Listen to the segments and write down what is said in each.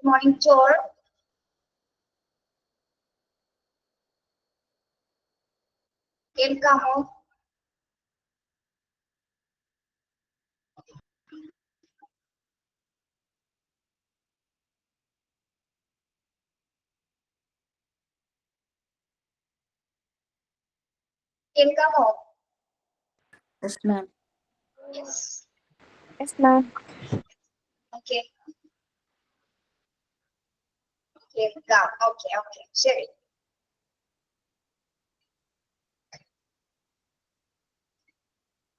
morning to all. കേൾക്കാമോ? കേൾക്കാമോ? Yes, ma'am. Yes. Yes, ma'am. Okay. കേൾക്കാം. Okay, okay. ശരി.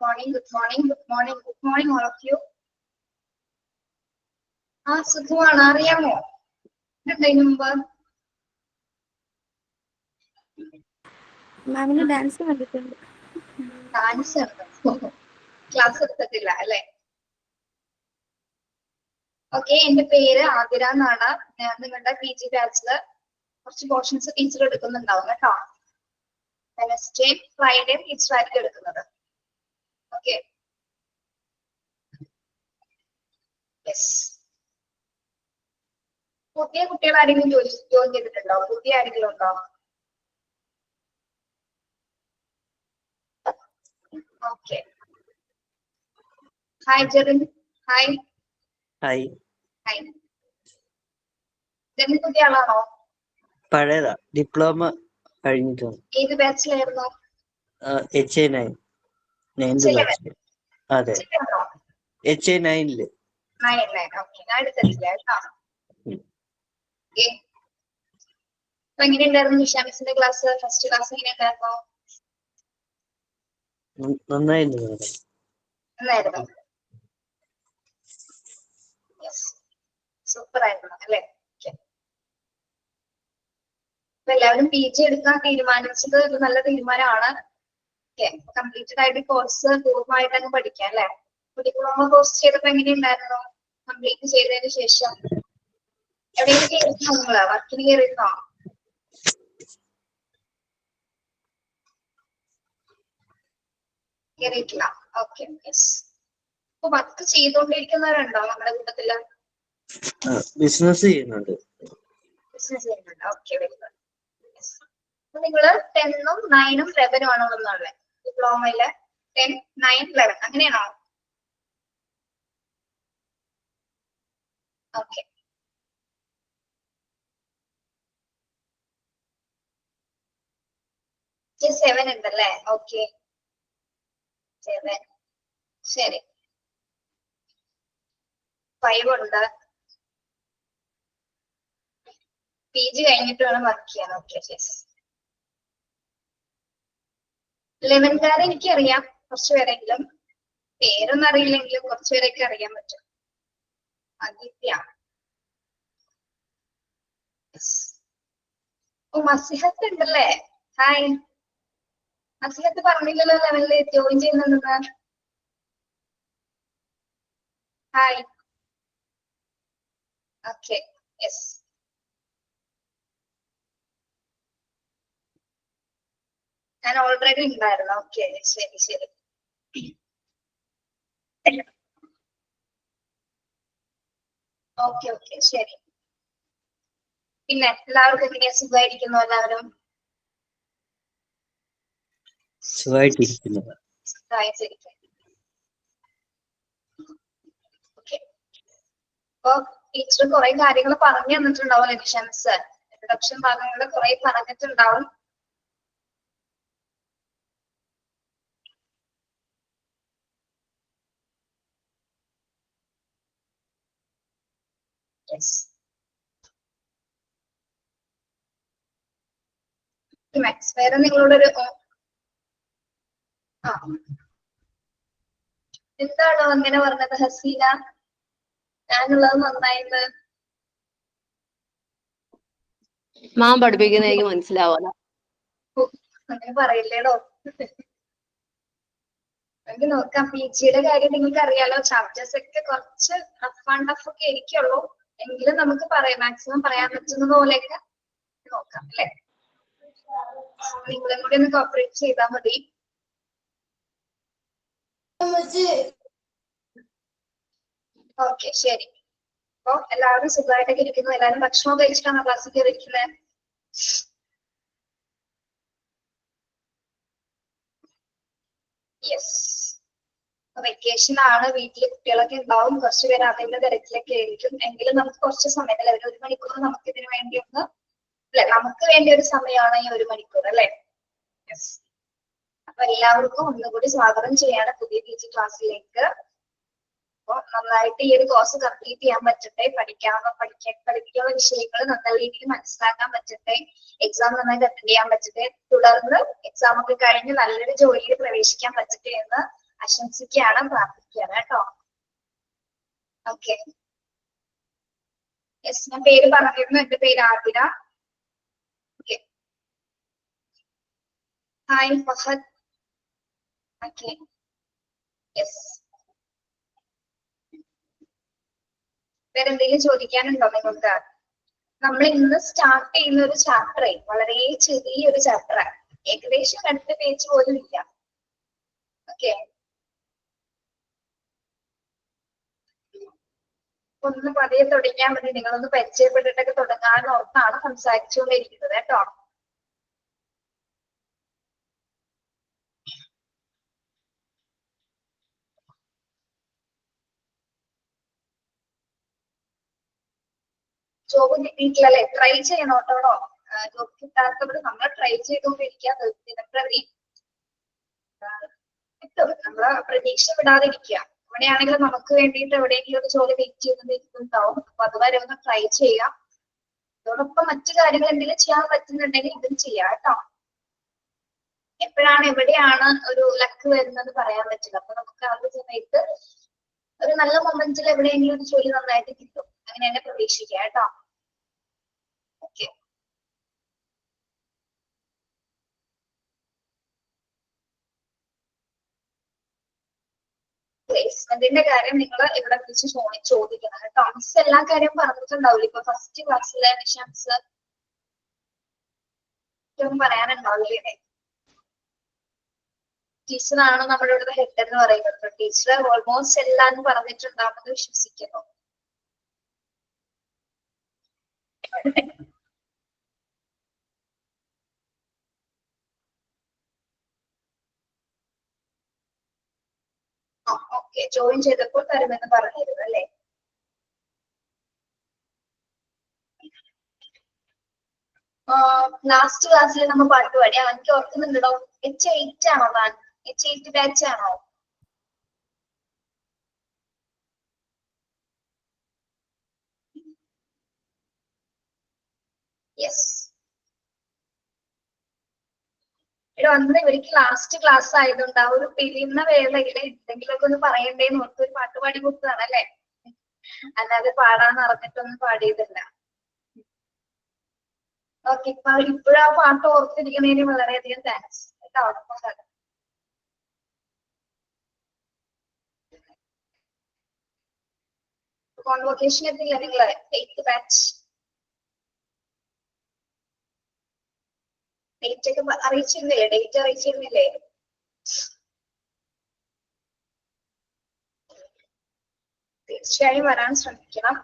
Morning, good morning, good morning, good morning all of you. സുഖമാണ്. അറിയാമോ എന്തായിരുന്നു മുമ്പ്? മാമിന് ഡാൻസ് കണ്ടിട്ടുണ്ട്. ഡാൻസ് ക്ലാസ് എടുത്തിട്ടില്ല അല്ലെ? ഓക്കെ, എന്റെ പേര് ആതിര എന്നാണ്. ഞാൻ നിങ്ങളുടെ PG ബാച്ചില് കുറച്ച് പോർഷൻസ് ടീച്ചർ എടുക്കുന്നുണ്ടാവും കേട്ടോ. വെനസ്ഡേ ഫ്രൈഡേ ടീച്ചർ ആയിരിക്കും എടുക്കുന്നത്. Okay, yes. പുതിയ കുട്ടികൾ ആരെങ്കിലും ജോയിൻ ചെയ്തിട്ടുണ്ടോ? പുതിയ ആരെങ്കിലും ഉണ്ടോ? Okay. Hi Jerin. Hi. Hi. Hi. Jerin പുതിയ ആളാണോ? പഴയതാ, ഡിപ്ലോമ കഴിഞ്ഞിട്ടുണ്ട്. ഏത് ബാച്ചിലായിരുന്നു? HA9 batch. അതെ, HA9. 9. ഓക്കെ, ഞാൻ എടുത്തിട്ടില്ല കേട്ടോ. അപ്പൊ എങ്ങനെയുണ്ടായിരുന്നു നിഷാമിസിന്റെ ക്ലാസ്? ഫസ്റ്റ് ക്ലാസ് എങ്ങനെയുണ്ടായിരുന്നു? നന്നായിരുന്നു. നന്നായിരുന്നു. സൂപ്പർ ആയിരുന്നു അല്ലെ? അപ്പൊ എല്ലാവരും PG എടുക്കാൻ തീരുമാനിച്ചത് ഒരു നല്ല തീരുമാനമാണ്. കംപ്ലീറ്റഡ് ആയിട്ട് കോഴ്സ് പൂർണ്ണമായിട്ട് അങ്ങ് പഠിക്കാം അല്ലെ? ഡിപ്ലോമ കോഴ്സ് ചെയ്തപ്പോ എങ്ങനെയുണ്ടായിരുന്നു? കംപ്ലീറ്റ് ചെയ്തതിന് ശേഷം എവിടെയെങ്കിലും കയറിയിരുന്നോ? നിങ്ങള് വർക്കിന് കയറിയിരുന്നോ? കയറിയിട്ടില്ല. ഓക്കെ. അപ്പൊ വർക്ക് ചെയ്തുകൊണ്ടിരിക്കുന്നവരുണ്ടോ നമ്മുടെ കൂട്ടത്തില്? ബിസിനസ് ചെയ്യുന്നുണ്ട്. ബിസിനസ് ചെയ്യുന്നുണ്ട്. Okay, very good. അപ്പൊ നിങ്ങള് 10ഉം 9ഉം 11ഉം ആണോ ഉള്ളത് ഡിപ്ലോമയില്? 10, 9, 11 അങ്ങനെയാണോ? ഓക്കെ. ജസ്റ്റ് 7 ഉണ്ടല്ലേ? ഓക്കെ, 7. ശരി. 5 ഉണ്ട്. PG കഴിഞ്ഞിട്ട് വേണം വർക്ക് ചെയ്യാൻ. Okay, yes. 11കാരെ എനിക്കറിയാം, കുറച്ചുപേരെങ്കിലും. പേരൊന്നും അറിയില്ലെങ്കിലും കുറച്ചുപേരൊക്കെ അറിയാൻ പറ്റും. ആദിത്യ. ഓ, മസിഹത്ത് ഉണ്ടല്ലേ? ഹായ്. മസിഹത്ത് പറഞ്ഞില്ലല്ലോ 11ല് ജോയിൻ ചെയ്യുന്നുണ്ടെന്ന്. ഹായ്. Okay, yes. ഞാൻ ഓൾറെഡി ഉണ്ടായിരുന്നു. ഓക്കെ, ശരി ശരി. ഓക്കെ ഓക്കെ, ശരി. പിന്നെ എല്ലാവർക്കും എങ്ങനെയാ? സുഖമായിരിക്കുന്നു എല്ലാവരും? സുഖമായിട്ടിരിക്കുന്നു. ഓക്കെ. അപ്പൊ ടീച്ചർ കുറെ കാര്യങ്ങൾ പറഞ്ഞു തന്നിട്ടുണ്ടാവും. നിഷാൻസ് ഇൻട്രൊഡക്ഷൻ ഭാഗങ്ങൾ കുറെ പറഞ്ഞിട്ടുണ്ടാവും. വേറെ നിങ്ങളോടൊരു എന്താണോ അങ്ങനെ പറഞ്ഞത് ഹസീന? ഞാനുള്ളത് നന്നായിട്ട് മാം പഠിപ്പിക്കുന്ന എനിക്ക് മനസ്സിലാവാല. അങ്ങനെ പറയില്ലേടോ. നമുക്ക് നോക്കാം. PGയുടെ കാര്യം നിങ്ങൾക്ക് അറിയാലോ. ചാപ്റ്റേഴ്സ് ഒക്കെ കുറച്ച് റഫ് ആൻഡ് ടഫ് ഒക്കെ ഇരിക്കുള്ളൂ. എങ്കിലും നമുക്ക് പറയാം, മാക്സിമം പറയാൻ പറ്റുന്ന പോലെയൊക്കെ നോക്കാം അല്ലെ? നിങ്ങളും കൂടി ഒന്ന് കോപ്പറേറ്റ് ചെയ്താൽ മതി. ഓക്കെ, ശരി. അപ്പൊ എല്ലാവരും സുഖമായിട്ടൊക്കെ ഇരിക്കുന്നു. എല്ലാവരും ഭക്ഷണം കഴിച്ചിട്ടാണ് ക്ലാസ്സിൽ കയറിയിരിക്കുന്നത്. യെസ്, വെക്കേഷൻ ആണ്, വീട്ടില് കുട്ടികളൊക്കെ ഉണ്ടാവും, കുറച്ച് പേര് അതിന്റെ തിരക്കിലൊക്കെ ആയിരിക്കും. എങ്കിലും നമുക്ക് കുറച്ച് സമയം അല്ലെ, ഒരു മണിക്കൂർ നമുക്ക് ഇതിനു വേണ്ടി ഒന്ന് അല്ലെ, നമുക്ക് വേണ്ടി ഒരു സമയമാണ് ഈ 1 മണിക്കൂർ അല്ലെ. യെസ്, അപ്പൊ എല്ലാവർക്കും ഒന്നുകൂടി സ്വാഗതം ചെയ്യാണ് പുതിയ PG ക്ലാസ്സിലേക്ക്. അപ്പൊ നന്നായിട്ട് ഈ ഒരു കോഴ്സ് കംപ്ലീറ്റ് ചെയ്യാൻ പറ്റട്ടെ, പഠിക്കാനുള്ള വിഷയങ്ങൾ നല്ല രീതിയിൽ മനസ്സിലാക്കാൻ പറ്റട്ടെ, എക്സാം നന്നായിട്ട് അറ്റൻഡ് ചെയ്യാൻ പറ്റട്ടെ, തുടർന്ന് എക്സാം ഒക്കെ കഴിഞ്ഞ് നല്ലൊരു ജോലിയിൽ പ്രവേശിക്കാൻ പറ്റട്ടെ എന്ന് ആശംസിക്കുകയാണ്, പ്രാർത്ഥിക്കുകയാണ് കേട്ടോ. ഓക്കെ, യെസ്, ഞാൻ പേര് പറഞ്ഞിരുന്നു. എന്റെ പേര് Athira. Okay, hi Fahad. Okay, yes, വേറെ എന്തെങ്കിലും ചോദിക്കാനുണ്ടോ നിങ്ങൾക്ക്? നമ്മൾ ഇന്ന് സ്റ്റാർട്ട് ചെയ്യുന്ന ഒരു ചാപ്റ്റർ വളരെ ചെറിയൊരു ചാപ്റ്ററാണ്, ഏകദേശം 2 പേജ് പോലും ഇല്ല. ഓക്കെ, ഒന്ന് പതിയെ തുടങ്ങിയാൽ മതി. നിങ്ങളൊന്ന് പരിചയപ്പെട്ടിട്ടൊക്കെ തുടങ്ങാൻ ഓർത്താണ് സംസാരിച്ചുകൊണ്ടിരിക്കുന്നത് കേട്ടോ. ജോബ് കിട്ടിയിട്ടില്ലല്ലേ? ട്രൈ ചെയ്യണം കേട്ടോ. ജോബ് കിട്ടാത്തവർ നമ്മൾ ട്രൈ ചെയ്തുകൊണ്ടിരിക്കുക, ദിനപ്രതി കിട്ടും. നമ്മള് പ്രതീക്ഷ വിടാതിരിക്കുക. ഇവിടെയാണെങ്കിലും നമുക്ക് വേണ്ടിയിട്ട് എവിടെയെങ്കിലും ഒരു ജോലി വെയിറ്റ് ചെയ്തിട്ടുണ്ടാവും. അപ്പൊ അതുവരെ ഒന്ന് ട്രൈ ചെയ്യാം. അതോടൊപ്പം മറ്റു കാര്യങ്ങൾ എന്തെങ്കിലും ചെയ്യാൻ പറ്റുന്നുണ്ടെങ്കിൽ ഇതും ചെയ്യാം കേട്ടോ. എപ്പോഴാണ് എവിടെയാണ് ഒരു ലക്ക് വരുന്നത് പറയാൻ പറ്റില്ല. അപ്പൊ നമുക്ക് ആ ഒരു സമയത്ത് ഒരു നല്ല മൊമെന്റിൽ എവിടെയെങ്കിലും ഒരു ജോലി നന്നായിട്ട് കിട്ടും. അങ്ങനെ തന്നെ പ്രതീക്ഷിക്കാം കേട്ടോ. ഓക്കെ, പ്ലേസ്മെന്റിന്റെ കാര്യം നിങ്ങൾ ഇവിടെ വിളിച്ച് ചോദിക്കണം കേട്ടോ. മിസ് എല്ലാ കാര്യം പറഞ്ഞിട്ടുണ്ടാവില്ല. ഇപ്പൊ ഫസ്റ്റ് ക്ലാസ്സിലെ നിഷാൻസ് ഒന്നും പറയാനുണ്ടാവില്ലേ? ടീച്ചറാണ് നമ്മുടെ ഇവിടുത്തെ ഹെഡ് എന്ന് പറയുന്നത്. ടീച്ചർ ഓൾമോസ്റ്റ് എല്ലാം പറഞ്ഞിട്ടുണ്ടാവുമെന്ന് വിശ്വസിക്കുന്നു. ഓക്കെ, ജോയിൻ ചെയ്തപ്പോൾ തരുമെന്ന് പറഞ്ഞിരുന്നു അല്ലേ? ലാസ്റ്റ് ക്ലാസ്സിൽ നമ്മൾ പാട്ട് പാടി, എനിക്ക് ഓർക്കുന്നുണ്ടോ? H8 ആണോ താൻ? H8 ബാച്ച് ആണോ? യെസ്, ഇവിടെ വന്ന് ഇവർക്ക് ലാസ്റ്റ് ക്ലാസ് ആയതുകൊണ്ട് ആ ഒരു പിരിയുന്ന വേളയിൽ എന്തെങ്കിലുമൊക്കെ ഒന്ന് പറയണ്ടേന്ന് ഓർത്ത് ഒരു പാട്ട് പാടി കൊടുത്തതാണ് അല്ലെ, അല്ലാതെ പാടാന്ന് അറിഞ്ഞിട്ടൊന്നും പാടിയതല്ല. ഓക്കെ, ഇപ്പോഴും ആ പാട്ട് ഓർത്തിരിക്കുന്നതിന് വളരെയധികം താങ്ക്സ് കേട്ടോ. കോൺവൊക്കേഷൻ എത്തില്ല നിങ്ങള് 8th ബാച്ച്? ഡേറ്റ് ഒക്കെ അറിയിച്ചിരുന്നില്ലേ? ഡേറ്റ് അറിയിച്ചിരുന്നില്ലേ? തീർച്ചയായും വരാൻ ശ്രമിക്കണം.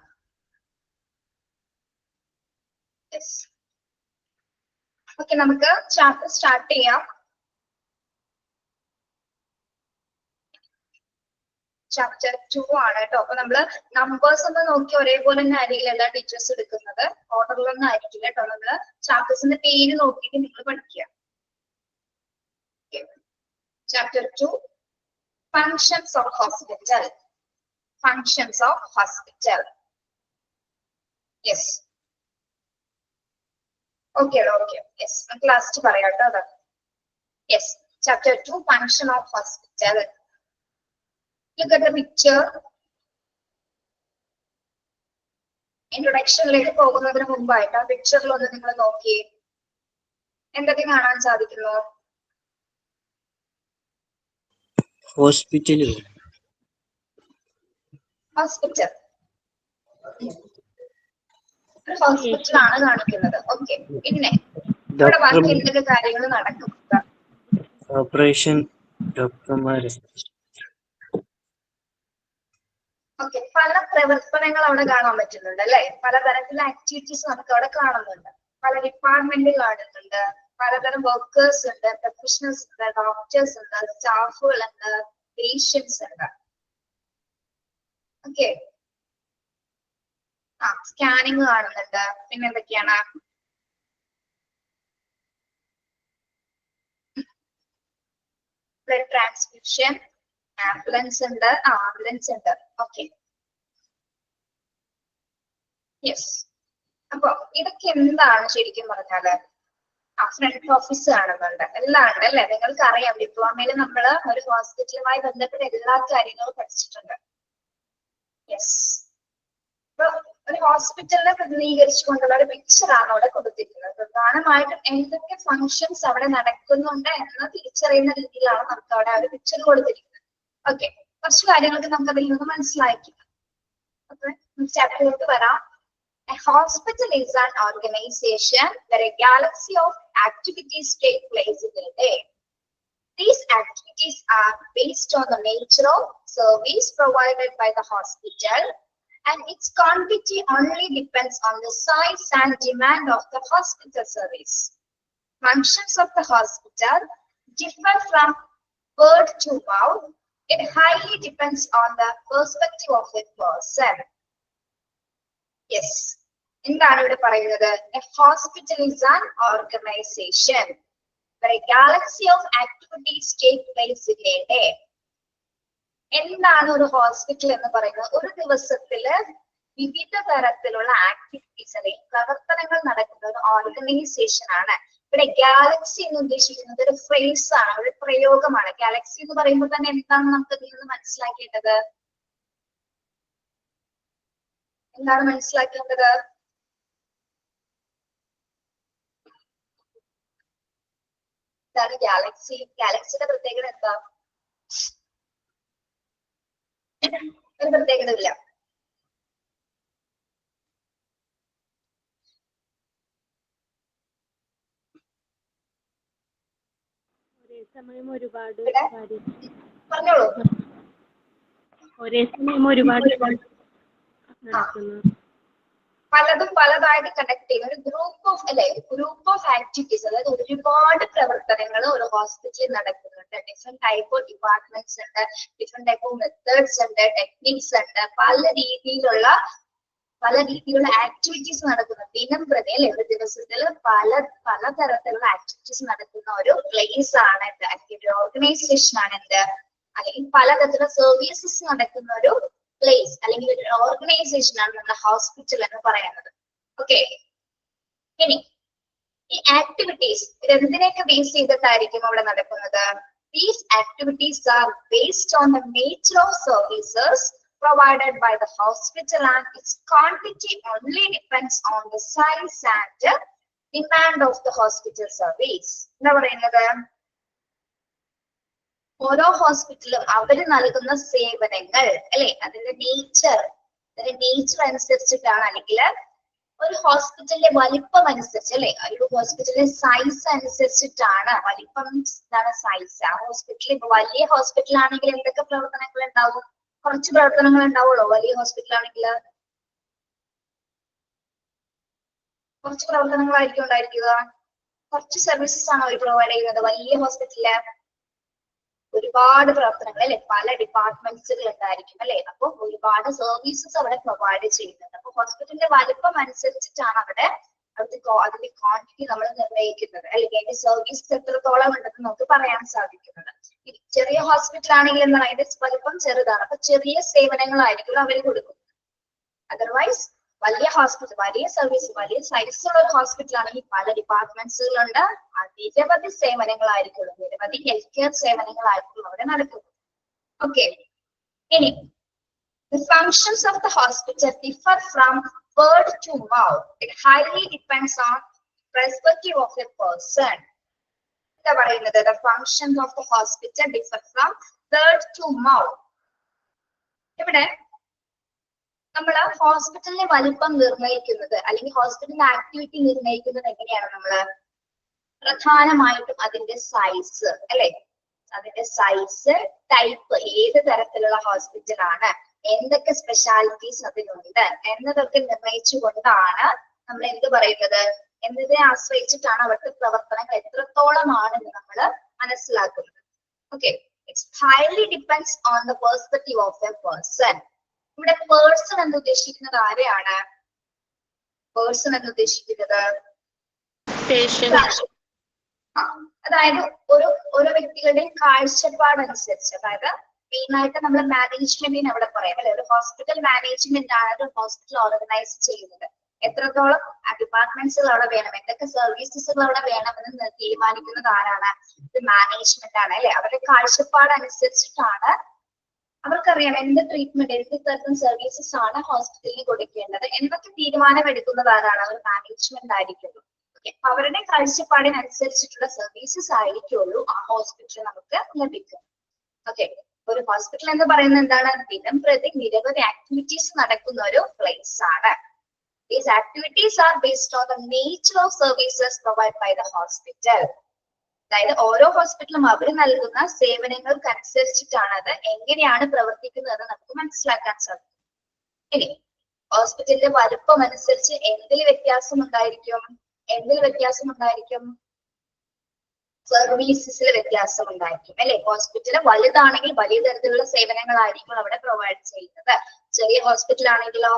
ഓക്കെ, നമുക്ക് ചാപ്റ്റർ സ്റ്റാർട്ട് ചെയ്യാം. ചാപ്റ്റർ 2 ആണ് കേട്ടോ. അപ്പൊ നമ്മള് നമ്പേഴ്സ് ഒന്ന് നോക്കി ഒരേപോലെ തന്നെ ആയിരിക്കില്ല എല്ലാ ടീച്ചേഴ്സ് എടുക്കുന്നത്, ഓർഡറിലൊന്നും ആയിരിക്കില്ല കേട്ടോ. നമ്മള് ചാപ്റ്റേഴ്സിന്റെ പേര് നോക്കിയിട്ട് നിങ്ങൾ പഠിക്കുക. Chapter 2, functions of hospital. Functions of hospital. Yes, okay okay, yes, നമുക്ക് ലാസ്റ്റ് പറയാം കേട്ടോ അത്. Yes, chapter 2, function of hospital. Look at the picture. ഇൻട്രൊഡക്ഷനിലേക്ക് പോകുന്നതിന് മുമ്പായിട്ട് ആ പിക്ചറിൽ ഒന്ന് നിങ്ങൾ നോക്കിയേ, എന്തൊക്കെ കാണാൻ സാധിക്കുന്നു? ഹോസ്പിറ്റൽ ഹോസ്പിറ്റലാണ് കാണിക്കുന്നത്. ഓക്കെ, പിന്നെ ഇവിടെ ബാക്കി എന്തൊക്കെ കാര്യങ്ങൾ നടക്കും? ഓപ്പറേഷൻ, ഡോക്ടർമാര്, ഓക്കെ, പല പ്രവർത്തനങ്ങൾ അവിടെ കാണാൻ പറ്റുന്നുണ്ട് അല്ലെ. പലതരത്തിലുള്ള ആക്ടിവിറ്റീസ് നമുക്ക് അവിടെ കാണുന്നുണ്ട്. പല ഡിപ്പാർട്ട്മെന്റ് കാണുന്നുണ്ട്, പലതരം വർക്കേഴ്സ് ഉണ്ട്, പ്രൊഫഷണൽസ് ഉണ്ട്, ഡോക്ടേഴ്സ് ഉണ്ട്, സ്റ്റാഫുകൾ ഉണ്ട്, പേഷ്യൻസ് ഉണ്ട്. ഓക്കെ, സ്കാനിങ് കാണുന്നുണ്ട്. പിന്നെ എന്തൊക്കെയാണ്? ബ്ലഡ് ട്രാൻസ്ഫ്യൂഷൻ, ആംബുലൻസ് ഉണ്ട്. ആംബുലൻസ് ഉണ്ട്. Okay, yes. അപ്പൊ ഇതൊക്കെ എന്താണ് ശരിക്കും പറഞ്ഞാല്? ഫ്രണ്ട് ഓഫീസ് കാണുന്നുണ്ട്, എല്ലാം ഉണ്ട് അല്ലെ. നിങ്ങൾക്ക് അറിയാം, ഡിപ്ലോമയിൽ നമ്മൾ ഒരു ഹോസ്പിറ്റലുമായി ബന്ധപ്പെട്ട എല്ലാ കാര്യങ്ങളും പഠിച്ചിട്ടുണ്ട്. യെസ്. അപ്പൊ ഒരു ഹോസ്പിറ്റലിനെ പ്രതിനിധീകരിച്ചുകൊണ്ടുള്ള ഒരു പിക്ചറാണ് അവിടെ കൊടുത്തിരിക്കുന്നത്. പ്രധാനമായിട്ടും എന്തൊക്കെ ഫങ്ഷൻസ് അവിടെ നടക്കുന്നുണ്ട് എന്ന് തിരിച്ചറിയുന്ന രീതിയിലാണ് നമുക്ക് അവിടെ ഒരു പിക്ചർ കൊടുത്തിരിക്കുന്നത്. ഓക്കെ, കുറച്ച് കാര്യങ്ങൾക്ക് നമുക്ക് അതിൽ നിന്ന് മനസ്സിലാക്കില്ല. ഓക്കെ, ചാപ്റ്ററിലേക്ക് വരാം. A hospital is an organization where a galaxy of activities take place in a day. These activities are based on the nature of service provided by the hospital, and its quantity only depends on the size and demand of the hospital service. Functions of the hospital differ from word to mouth. It highly depends on the perspective of the person. Yes, എന്താണ് ഇവിടെ പറയുന്നത്? A hospital is an organisation where a galaxy of activities take place in a day. എന്താണ് ഒരു hospital എന്ന് പറയുന്നത്? ഒരു ദിവസത്തില് വിവിധ തരത്തിലുള്ള ആക്ടിവിറ്റീസ് അല്ലെങ്കിൽ പ്രവർത്തനങ്ങൾ നടക്കുന്ന ഒരു ഓർഗനൈസേഷൻ ആണ്. ഇവിടെ ഗാലക്സി എന്ന് ഉദ്ദേശിക്കുന്നത് ഒരു ഫ്രേസ് ആണ്, ഒരു പ്രയോഗമാണ്. ഗാലക്സി എന്ന് പറയുമ്പോൾ തന്നെ എന്താണ് നമുക്ക് ഇതിൽ നിന്ന് മനസ്സിലാക്കേണ്ടത്? എന്താണ് മനസ്സിലാക്കേണ്ടത്? എന്താണ് ഗാലക്സി? ഗാലക്സിയുടെ പ്രത്യേകത എന്താ? ഒരു പ്രത്യേകത ഇല്ല. ഒരേ സമയം ഒരുപാട് പറഞ്ഞോളൂ. ഒരേ സമയം ഒരുപാട് നടക്കുന്നു. പലതും പലതായിട്ട് കണക്ട് ചെയ്യുന്ന ഒരു ഗ്രൂപ്പ് ഓഫ് അല്ലെ, ഗ്രൂപ്പ് ഓഫ് ആക്ടിവിറ്റീസ്. അതായത് ഒരുപാട് പ്രവർത്തനങ്ങൾ ഒരു ഹോസ്പിറ്റലിൽ നടക്കുന്നുണ്ട്. ഡിഫറെന്റ് ടൈപ്പ് ഓഫ് ഡിപ്പാർട്ട്മെന്റ്സ് ഉണ്ട്, ഡിഫറെന്റ് ടൈപ്പ് ഓഫ് മെത്തേഡ്സ് ഉണ്ട്, ടെക്നിക്സ് ഉണ്ട്, പല രീതിയിലുള്ള ആക്ടിവിറ്റീസ് നടക്കുന്നു ദിനം പ്രതി അല്ലെ. ഒരു ദിവസത്തിൽ പലതരത്തിലുള്ള ആക്ടിവിറ്റീസ് നടക്കുന്ന ഒരു പ്ലേസ് ആണ് എന്ത്, അല്ലെങ്കിൽ ഒരു ഓർഗനൈസേഷൻ ആണ് എന്ത്, അല്ലെങ്കിൽ പലതരത്തിലുള്ള സർവീസസ് നടക്കുന്ന ഒരു പ്ലേസ് അല്ലെങ്കിൽ ഒരു ഓർഗനൈസേഷൻ ആണ് നമ്മുടെ ഹോസ്പിറ്റൽ എന്ന് പറയുന്നത്. ഓക്കെ, ഇനി ഈ ആക്ടിവിറ്റീസ് എന്തിനെയൊക്കെ ബേസ് ചെയ്തിട്ടായിരിക്കും അവിടെ നടക്കുന്നത്? These activities are based on the nature of services provided by the hospital, and its quantity only depends on the size and demand of the hospital service. എന്താ പറയുന്നത്? ഓരോ ഹോസ്പിറ്റലും അവര് നൽകുന്ന സേവനങ്ങൾ അല്ലെ, അതിന്റെ നേച്ചർ അനുസരിച്ചിട്ടാണ്, അല്ലെങ്കിൽ ഒരു ഹോസ്പിറ്റലിന്റെ വലിപ്പം അനുസരിച്ച് അല്ലെ, ഒരു ഹോസ്പിറ്റലിന്റെ സൈസ് അനുസരിച്ചിട്ടാണ്. വലിപ്പം എന്താണ്? സൈസ്. ആ ഹോസ്പിറ്റലിൽ ഇപ്പൊ വലിയ ഹോസ്പിറ്റൽ ആണെങ്കിൽ എന്തൊക്കെ പ്രവർത്തനങ്ങൾ ഉണ്ടാവും? കുറച്ച് പ്രവർത്തനങ്ങൾ ഉണ്ടാവുള്ളൂ. വലിയ ഹോസ്പിറ്റൽ ആണെങ്കിൽ കുറച്ച് പ്രവർത്തനങ്ങളായിരിക്കും ഉണ്ടായിരിക്കുക. കുറച്ച് സർവീസസ് ആണ് അവർ പ്രൊവൈഡ് ചെയ്യുന്നത്. വലിയ ഹോസ്പിറ്റലില് ഒരുപാട് പ്രവർത്തനങ്ങൾ അല്ലെ, പല ഡിപ്പാർട്ട്മെന്റ്സുകൾ ഉണ്ടായിരിക്കും അല്ലെ. അപ്പൊ ഒരുപാട് സർവീസസ് അവിടെ പ്രൊവൈഡ് ചെയ്യുന്നുണ്ട്. അപ്പൊ ഹോസ്പിറ്റലിന്റെ വലിപ്പം അനുസരിച്ചിട്ടാണ് അവിടെ അതിന്റെ ക്വാണ്ടിറ്റി നമ്മൾ നിർണ്ണയിക്കുന്നത്, അല്ലെങ്കിൽ അതിന്റെ സർവീസ് എത്രത്തോളം ഉണ്ടെന്ന് നമുക്ക് പറയാൻ സാധിക്കുന്നത്. ചെറിയ ഹോസ്പിറ്റൽ ആണെങ്കിൽ എന്താണ്, അതിന്റെ വലിപ്പം ചെറുതാണ്. അപ്പൊ ചെറിയ സേവനങ്ങളായിരിക്കും അവർ കൊടുക്കുന്നത്. അതർവൈസ് വലിയ ഹോസ്പിറ്റൽ, വലിയ സർവീസ്, വലിയ സൈസുള്ള ഒരു ഹോസ്പിറ്റൽ ആണെങ്കിൽ പല ഡിപ്പാർട്ട്മെന്റ്സുകളുണ്ട്, നിരവധി സേവനങ്ങളായിരിക്കും, നിരവധി ഹെൽത്ത് കെയർ സേവനങ്ങളായിരിക്കും അവിടെ നടക്കുന്നത്. ഓക്കെ, ഇനി the functions of the hospital differ from word to mouth. It highly depends on perspective of the person. എന്താ പറയുന്നത്? The functions of the hospital differ from word to mouth. ഇവിടെ നമ്മൾ ഹോസ്പിറ്റലിന്റെ വലിപ്പം നിർണ്ണയിക്കുന്നത് അല്ലെങ്കിൽ ഹോസ്പിറ്റലിന്റെ ആക്ടിവിറ്റി നിർണ്ണയിക്കുന്നത് എങ്ങനെയാണ്? നമ്മള് പ്രധാനമായിട്ടും അതിന്റെ സൈസ് അല്ലെ, അതിന്റെ സൈസ്, ടൈപ്പ്, ഏത് തരത്തിലുള്ള ഹോസ്പിറ്റൽ ആണ്, എന്തൊക്കെ സ്പെഷ്യാലിറ്റീസ് അതിനുണ്ട് എന്നതൊക്കെ നിർണയിച്ചുകൊണ്ടാണ് നമ്മൾ എന്ത് പറയുന്നത്, എന്നതിനെ ആശ്രയിച്ചിട്ടാണ് അവിടുത്തെ പ്രവർത്തനങ്ങൾ എത്രത്തോളമാണെന്ന് നമ്മൾ മനസ്സിലാക്കുന്നത്. Okay, it's highly depends on the perspective of A person. ഇവിടെ പേഴ്സൺ എന്ന് ഉദ്ദേശിക്കുന്നത് ആരെയാണ്? പേഴ്സൺ എന്ന് ഉദ്ദേശിക്കുന്നത് അതായത് ഓരോ വ്യക്തികളുടെയും കാഴ്ചപ്പാടനുസരിച്ച്, അതായത് മെയിനായിട്ട് നമ്മൾ മാനേജ്മെന്റിന് അവിടെ പറയാം അല്ലെ, ഒരു ഹോസ്പിറ്റൽ മാനേജ്മെന്റ് ആണ് ഒരു ഹോസ്പിറ്റൽ ഓർഗനൈസ് ചെയ്യുന്നത്. എത്രത്തോളം ഡിപ്പാർട്ട്മെന്റ്സുകൾ അവിടെ വേണം, എന്തൊക്കെ സർവീസസുകൾ അവിടെ വേണമെന്ന് തീരുമാനിക്കുന്നത് ആരാണ്? ഇത് മാനേജ്മെന്റ് ആണ് അല്ലെ. അവരുടെ കാഴ്ചപ്പാട് അനുസരിച്ചിട്ടാണ് അവർക്കറിയാം എന്ത് ട്രീറ്റ്മെന്റ്, എന്ത് തരം സർവീസസ് ആണ് ഹോസ്പിറ്റലിൽ കൊടുക്കേണ്ടത് എന്നൊക്കെ തീരുമാനം എടുക്കുന്നത് ആരാണ്? ഒരു മാനേജ്മെന്റ് ആയിരിക്കുള്ളൂ. അവരുടെ കാഴ്ചപ്പാടിനനുസരിച്ചിട്ടുള്ള സർവീസസ് ആയിരിക്കുള്ളൂ ആ ഹോസ്പിറ്റലിൽ നമുക്ക് ലഭിക്കും. ഓക്കെ, ഒരു ഹോസ്പിറ്റൽ എന്ന് പറയുന്നത് എന്താണ്? ദിനം പ്രതി നിരവധി ആക്ടിവിറ്റീസ് നടക്കുന്ന ഒരു പ്ലേസ് ആണ്. These activities are based on the nature of services provided by the hospital. അതായത് ഓരോ ഹോസ്പിറ്റലും അവർ നൽകുന്ന സേവനങ്ങൾക്ക് അനുസരിച്ചിട്ടാണ് അത് എങ്ങനെയാണ് പ്രവർത്തിക്കുന്നതെന്ന് നമുക്ക് മനസ്സിലാക്കാൻ സാധിക്കും. ഇനി ഹോസ്പിറ്റലിന്റെ വലുപ്പം അനുസരിച്ച് എന്തിൽ വ്യത്യാസം ഉണ്ടായിരിക്കും? സർവീസസിൽ വ്യത്യാസം ഉണ്ടായിരിക്കും അല്ലെ. ഹോസ്പിറ്റൽ വലുതാണെങ്കിൽ വലിയ തരത്തിലുള്ള സേവനങ്ങളായിരിക്കും അവിടെ പ്രൊവൈഡ് ചെയ്യുന്നത്. ചെറിയ ഹോസ്പിറ്റൽ ആണെങ്കിലോ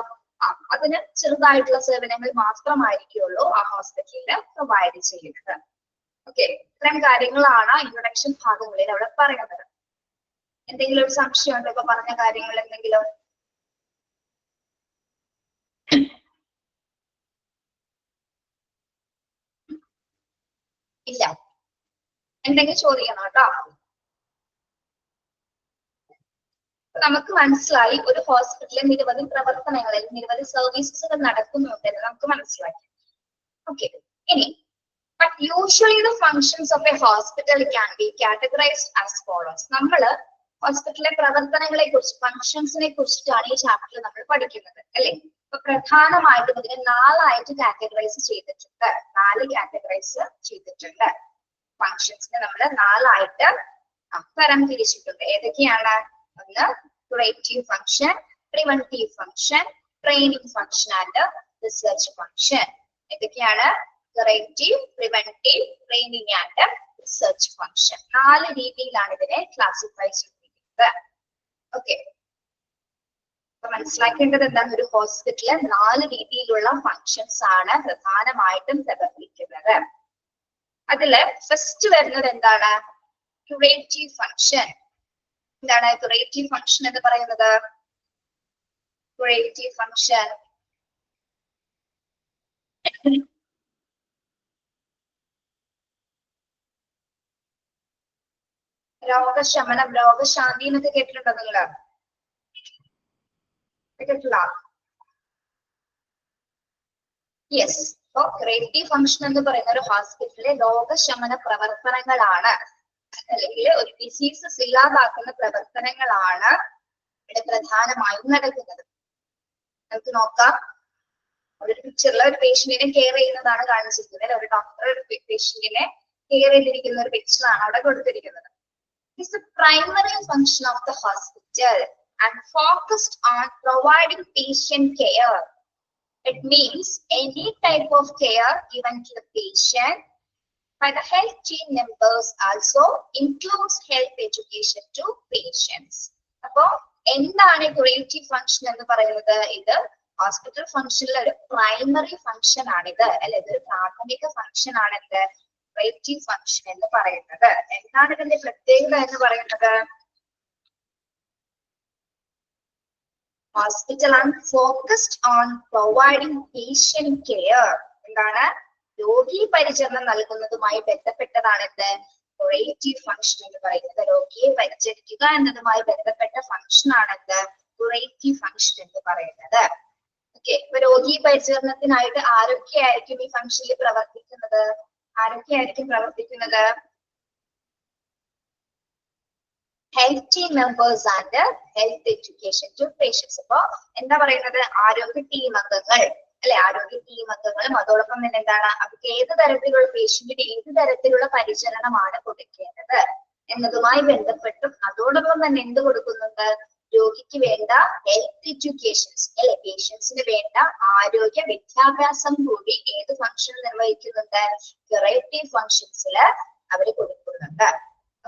അതിന് ചെറുതായിട്ടുള്ള സേവനങ്ങൾ മാത്രമായിരിക്കുള്ളൂ ആ ഹോസ്പിറ്റലിൽ പ്രൊവൈഡ് ചെയ്യുന്നത്. ഓക്കെ, ഇത്തരം കാര്യങ്ങളാണ് ഇൻട്രൊഡക്ഷൻ ഭാഗങ്ങളിൽ അവിടെ പറയുന്നത്. എന്തെങ്കിലും ഒരു സംശയം ഉണ്ടോ ഇപ്പൊ പറഞ്ഞ കാര്യങ്ങൾ എന്തെങ്കിലും? ഇല്ല, എന്തെങ്കിലും ചോദിക്കണം കേട്ടോ. നമുക്ക് മനസ്സിലായി ഒരു ഹോസ്പിറ്റലിൽ നിരവധി പ്രവർത്തനങ്ങളിൽ നിരവധി സർവീസസുകൾ നടക്കുന്നുണ്ടെന്ന് നമുക്ക് മനസ്സിലാക്കി. ഓക്കെ, ഇനി but usually the functions of a hospital can be categorized as follows. നമ്മള് ഹോസ്പിറ്റലിലെ പ്രവർത്തനങ്ങളെ കുറിച്ച്, ഫങ്ഷൻസിനെ കുറിച്ചിട്ടാണ് ഈ ചാപ്റ്ററിൽ നമ്മൾ പഠിക്കുന്നത് അല്ലെ. അപ്പൊ പ്രധാനമായിട്ടും ഇതിനെ 4 ആയിട്ട് കാറ്റഗറൈസ് ചെയ്തിട്ടുണ്ട്. 4 കാറ്റഗറൈസ് ചെയ്തിട്ടുണ്ട്. ഫങ്ഷൻസിനെ നമ്മൾ 4 ആയിട്ട് തരം തിരിച്ചിട്ടുണ്ട്. ഏതൊക്കെയാണ്? ഒന്ന് curative function, preventive function, training function and research function. ഏതൊക്കെയാണ്? Curative, preventive, training and research function. 4 രീതിയിലാണ് ഇതിനെ ക്ലാസിഫൈ ചെയ്തിരിക്കുന്നത്. ഓക്കെ, അപ്പൊ മനസ്സിലാക്കേണ്ടത് എന്താണ്? ഒരു ഹോസ്പിറ്റലിൽ 4 രീതിയിലുള്ള ഫങ്ഷൻസ് ആണ് പ്രധാനമായിട്ടും പ്രവർത്തിക്കുന്നത്. അതില് ഫസ്റ്റ് വരുന്നത് എന്താണ്? Curative function. എന്താണ് ക്യൂറേറ്റീവ് ഫങ്ഷൻ എന്ന് പറയുന്നത്? ക്യൂറേറ്റീവ് ഫങ്ഷൻ രോഗശമനം, രോഗശാന്തി എന്നൊക്കെ കേട്ടിട്ടുണ്ടോ നിങ്ങള്? കേട്ടിട്ടില്ല? യെസ്. അപ്പൊ ക്യൂറേറ്റീവ് ഫങ്ഷൻ എന്ന് പറയുന്ന ഒരു ഹോസ്പിറ്റലിലെ രോഗശമന പ്രവർത്തനങ്ങളാണ്, അല്ലെങ്കിൽ ഒരു ഡിസീസസ് ഇല്ലാതാക്കുന്ന പ്രവർത്തനങ്ങളാണ് ഇവിടെ പ്രധാനമായും നടക്കുന്നത്. നമുക്ക് നോക്കാം. ഒരു പിക്ചറിൽ ഒരു പേഷ്യന്റിനെ കെയർ ചെയ്യുന്നതാണ് കാണിച്ചിരിക്കുന്നത്. ഒരു ഡോക്ടർ ഒരു പേഷ്യന്റിനെ കെയർ ചെയ്തിരിക്കുന്ന ഒരു പിക്ചറാണ് അവിടെ കൊടുത്തിരിക്കുന്നത്. It's the primary function of the hospital and focused on providing patient care. It means any type of care given to the patient by the health team members also includes health education to patients. അപ്പോ എന്താണ് curative function എന്ന് പറയുന്നത്? ഇത് hospital ഫങ്ഷനിലെ ഒരു primary function ആണിത് അല്ലെ, ഇതൊരു പ്രാഥമിക ഫങ്ഷൻ ആണിത് ക്യൂറേറ്റീവ് ഫങ്ഷൻ എന്ന് പറയുന്നത്. എന്താണ് ഇതിന്റെ പ്രത്യേകത എന്ന് പറയുന്നത്? ഹോസ്പിറ്റൽ ആണ് focused on providing patient care. എന്താണ്? രോഗി പരിചരണം നൽകുന്നതുമായി ബന്ധപ്പെട്ടതാണ് ഇത് ക്യൂറേറ്റീവ് ഫങ്ഷൻ എന്ന് പറയുന്നത്. രോഗിയെ പരിചരിക്കുക എന്നതുമായി ബന്ധപ്പെട്ട ഫങ്ഷൻ ആണിത് ക്യൂറേറ്റീവ് ഫങ്ഷൻ എന്ന് പറയുന്നത്. ഓക്കെ, ഇപ്പൊ രോഗി പരിചരണത്തിനായിട്ട് ആരൊക്കെയായിരിക്കും ഈ ഫങ്ഷനിൽ പ്രവർത്തിക്കുന്നത്? Health team members and health education to patients. അപ്പൊ എന്താ പറയുന്നത്? ആരോഗ്യ ടീം അംഗങ്ങൾ അല്ലെ, ആരോഗ്യ ടീം അംഗങ്ങളും അതോടൊപ്പം തന്നെ എന്താണ്, അവർക്ക് ഏത് തരത്തിലുള്ള പേഷ്യന്റിന് ഏത് തരത്തിലുള്ള പരിചരണമാണ് കൊടുക്കേണ്ടത് എന്നതുമായി ബന്ധപ്പെട്ടും അതോടൊപ്പം തന്നെ എന്ത് കൊടുക്കുന്നുണ്ട്? രോഗിക്ക് വേണ്ട ഹെൽത്ത് എഡ്യൂക്കേഷൻസ് അല്ലെ, പേഷ്യൻസിന് വേണ്ട ആരോഗ്യ വിദ്യാഭ്യാസം കൂടി ഏത് ഫംഗ്ഷൻ നിർവഹിക്കുന്നുണ്ട്? ക്യൂറേറ്റീവ് ഫംഗ്ഷൻസിൽ അവർ കൊടുക്കുന്നുണ്ട്.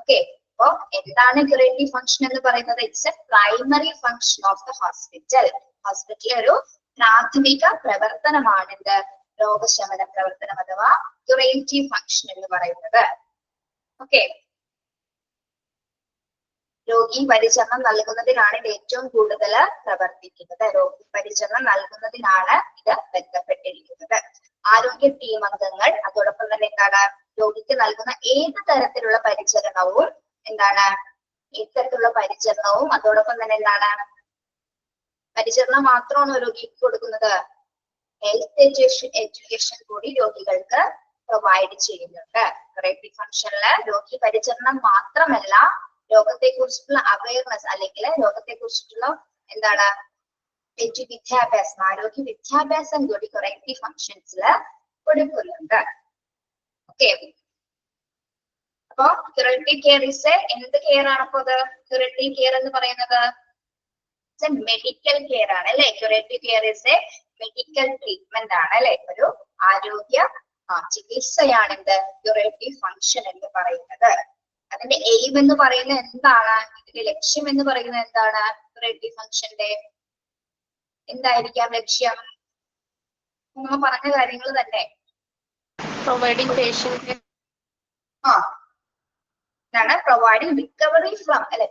ഓക്കെ, അപ്പൊ എന്താണ് ക്യൂറേറ്റീവ് ഫംഗ്ഷൻ എന്ന് പറയുന്നത്? It's A primary function of the hospital. ഹോസ്പിറ്റലിലെ ഒരു പ്രാഥമിക പ്രവർത്തനമാണ് എന്ത്? രോഗശമന പ്രവർത്തനം അഥവാ ക്യൂറേറ്റീവ് ഫംഗ്ഷൻ എന്ന് പറയുന്നത്. ഓക്കെ, രോഗി പരിചരണം നൽകുന്നതിനാണ് ഇത് ഏറ്റവും കൂടുതൽ പ്രവർത്തിക്കുന്നത്. രോഗി പരിചരണം നൽകുന്നതിനാണ് ഇത് ബന്ധപ്പെട്ടിരിക്കുന്നത്. ആരോഗ്യ ടീം അംഗങ്ങൾ അതോടൊപ്പം തന്നെ എന്താണ്? രോഗിക്ക് നൽകുന്ന ഏത് തരത്തിലുള്ള പരിചരണവും എന്താണ്? ഏത് തരത്തിലുള്ള പരിചരണവും അതോടൊപ്പം തന്നെ എന്താണ്? പരിചരണം മാത്രമാണോ രോഗിക്ക് കൊടുക്കുന്നത്? ഹെൽത്ത് എഡ്യൂക്കേഷൻ കൂടി രോഗികൾക്ക് പ്രൊവൈഡ് ചെയ്യുന്നുണ്ട്. ക്യൂറേറ്റീവ് ഫംഗ്ഷനില് രോഗി പരിചരണം മാത്രമല്ല, രോഗത്തെ കുറിച്ചിട്ടുള്ള അവയർനെസ് അല്ലെങ്കിൽ രോഗത്തെ കുറിച്ചിട്ടുള്ള എന്താണ് വിദ്യാഭ്യാസം, ആരോഗ്യ വിദ്യാഭ്യാസം കൂടി ക്യൂറേറ്റീവ് ഫംഗ്ഷൻസില് കൊടുക്കുന്നുണ്ട്. ഓക്കെ, അപ്പൊ ക്യൂറേറ്റീവ് കെയർ ഇസ് എന്ത് കെയർ ആണ്? അപ്പൊ അത് ക്യൂറേറ്റീവ് കെയർ എന്ന് പറയുന്നത് മെഡിക്കൽ കെയർ ആണ് അല്ലെ. Curative care is A medical treatment ആണ് അല്ലെ, ഒരു ആരോഗ്യ ചികിത്സയാണ് എന്ത്? ക്യൂറേറ്റീവ് ഫംഗ്ഷൻ എന്ന് പറയുന്നത്. അതിന്റെ എയിം എന്ന് പറയുന്നത് എന്താണ്? ഇതിന്റെ ലക്ഷ്യം എന്ന് പറയുന്നത് എന്താണ്? ക്യൂറേറ്റീവ് ഫംഗ്ഷന്റെ എന്തായിരിക്കാം ലക്ഷ്യം? നമ്മൾ പറഞ്ഞ കാര്യങ്ങൾ തന്നെ. പ്രൊവൈഡിങ് പേഷ്യന്റ് എന്താണ്? പ്രൊവൈഡിങ് റിക്കവറി ഫ്രം അല്ലെ,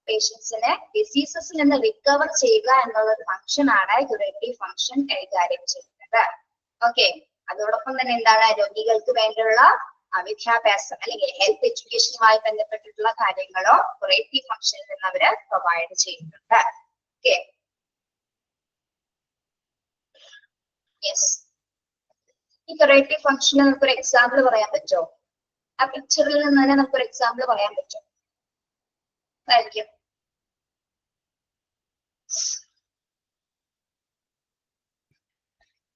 പേഷ്യൻസിനെ ഡിസീസസിൽ നിന്ന് റിക്കവർ ചെയ്യുക എന്നുള്ള ഒരു ഫംഗ്ഷൻ ആണ് ക്യൂറേറ്റീവ് ഫംഗ്ഷൻ കൈകാര്യം ചെയ്യുന്നത്. ഓക്കെ, അതോടൊപ്പം തന്നെ എന്താണ്? രോഗികൾക്ക് വേണ്ടിയുള്ള വിദ്യാഭ്യാസം അല്ലെങ്കിൽ ഹെൽത്ത് എഡ്യൂക്കേഷനുമായി ബന്ധപ്പെട്ടിട്ടുള്ള കാര്യങ്ങളോ ക്യൂറേറ്റീവ് ഫംഗ്ഷനിൽ നിന്ന് അവര് പ്രൊവൈഡ് ചെയ്യുന്നുണ്ട്. Okay, yes. ഈ ക്യൂറേറ്റീവ് ഫംഗ്ഷന് നമുക്കൊരു എക്സാമ്പിൾ പറയാൻ പറ്റുമോ? ആ പിക്ചറിൽ നിന്ന് തന്നെ നമുക്കൊരു എക്സാമ്പിൾ പറയാൻ പറ്റും? ആയിരിക്കും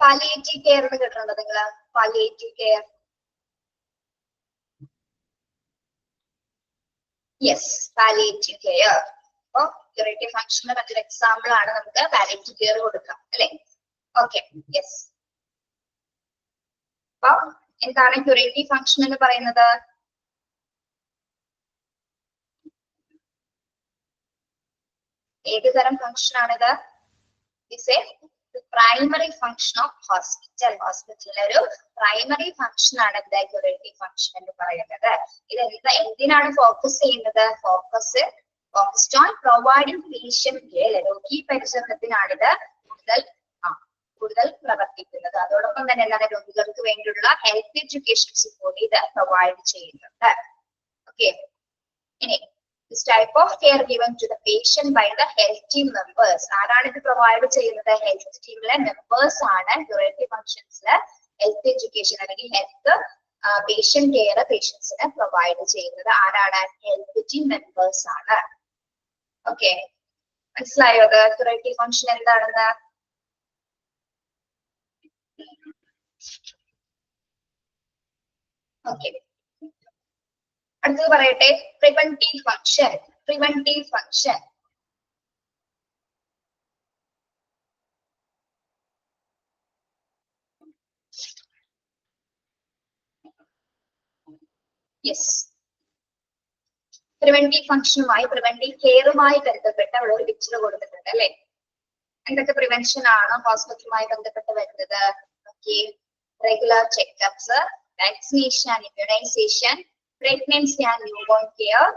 പാലിയേറ്റീവ് കെയർ എന്ന് കേട്ടിട്ടുണ്ടോ നിങ്ങള്? Palliative care, yes, palliative care. അപ്പൊ ക്യൂറേറ്റീവ് ഫംഗ്ഷന് മറ്റൊരു എക്സാമ്പിൾ ആണ് നമുക്ക് പാലിയേറ്റീവ് കെയർ കൊടുക്കാം അല്ലെ. Okay, yes. അപ്പൊ എന്താണ് ക്യൂറേറ്റീവ് ഫംഗ്ഷൻ എന്ന് പറയുന്നത്? ഏത് തരം ഫംഗ്ഷൻ ആണിത്? It's A primary function of hospital. ഹോസ്പിറ്റലിലെ ഒരു പ്രൈമറി ഫംഗ്ഷൻ ആണ് എന്താ ക്യൂറേറ്റീവ് ഫംഗ്ഷൻ എന്ന് പറയുന്നത്. ഇത് എന്തിനാണ് ഫോക്കസ് ചെയ്യുന്നത്? Focused on providing patient care. രോഗി പരിചരണത്തിനാണിത് കൂടുതൽ പ്രവർത്തിക്കുന്നത്. അതോടൊപ്പം തന്നെ എന്താണ്? രോഗികൾക്ക് വേണ്ടിയുള്ള ഹെൽത്ത് എഡ്യൂക്കേഷൻസ് കൂടി ഇത് പ്രൊവൈഡ് ചെയ്യുന്നുണ്ട്. ഓക്കെ, ഇനി this type of care given to the patient by the health team members. ആരാണ് ഇത് പ്രൊവൈഡ് ചെയ്യുന്നത്? ഹെൽത്ത് ടീമിലെ മെമ്പേഴ്സ് ആണ് ക്യൂറേറ്റീവ് ഫംഗ്ഷൻസിലെ ഹെൽത്ത് എഡ്യൂക്കേഷൻ അല്ലെങ്കിൽ ഹെൽത്ത് പേഷ്യന്റ് കെയർ പേഷ്യൻസിന് പ്രൊവൈഡ് ചെയ്യുന്നത്. ആരാണ്? ഹെൽത്ത് ടീം മെമ്പേഴ്സ് ആണ്. ഓക്കെ, മനസ്സിലായോ അത് ക്യൂറേറ്റീവ് ഫംഗ്ഷൻ എന്താണെന്ന്? ഓക്കെ, അടുത്തത് പറയട്ടെ, preventive function. Preventive function yes, preventive ഫംഗ്ഷനുമായി പ്രിവെന്റീവ് കെയറുമായി ബന്ധപ്പെട്ട അവിടെ ഒരു പിക്ചർ കൊടുത്തിട്ടുണ്ട് അല്ലെ. എന്തൊക്കെ പ്രിവെൻഷൻ ആണ് ഹോസ്പിറ്റലുമായി ബന്ധപ്പെട്ട് വരുന്നത്? Okay, regular checkups, vaccination and immunisation, pregnancy and newborn care,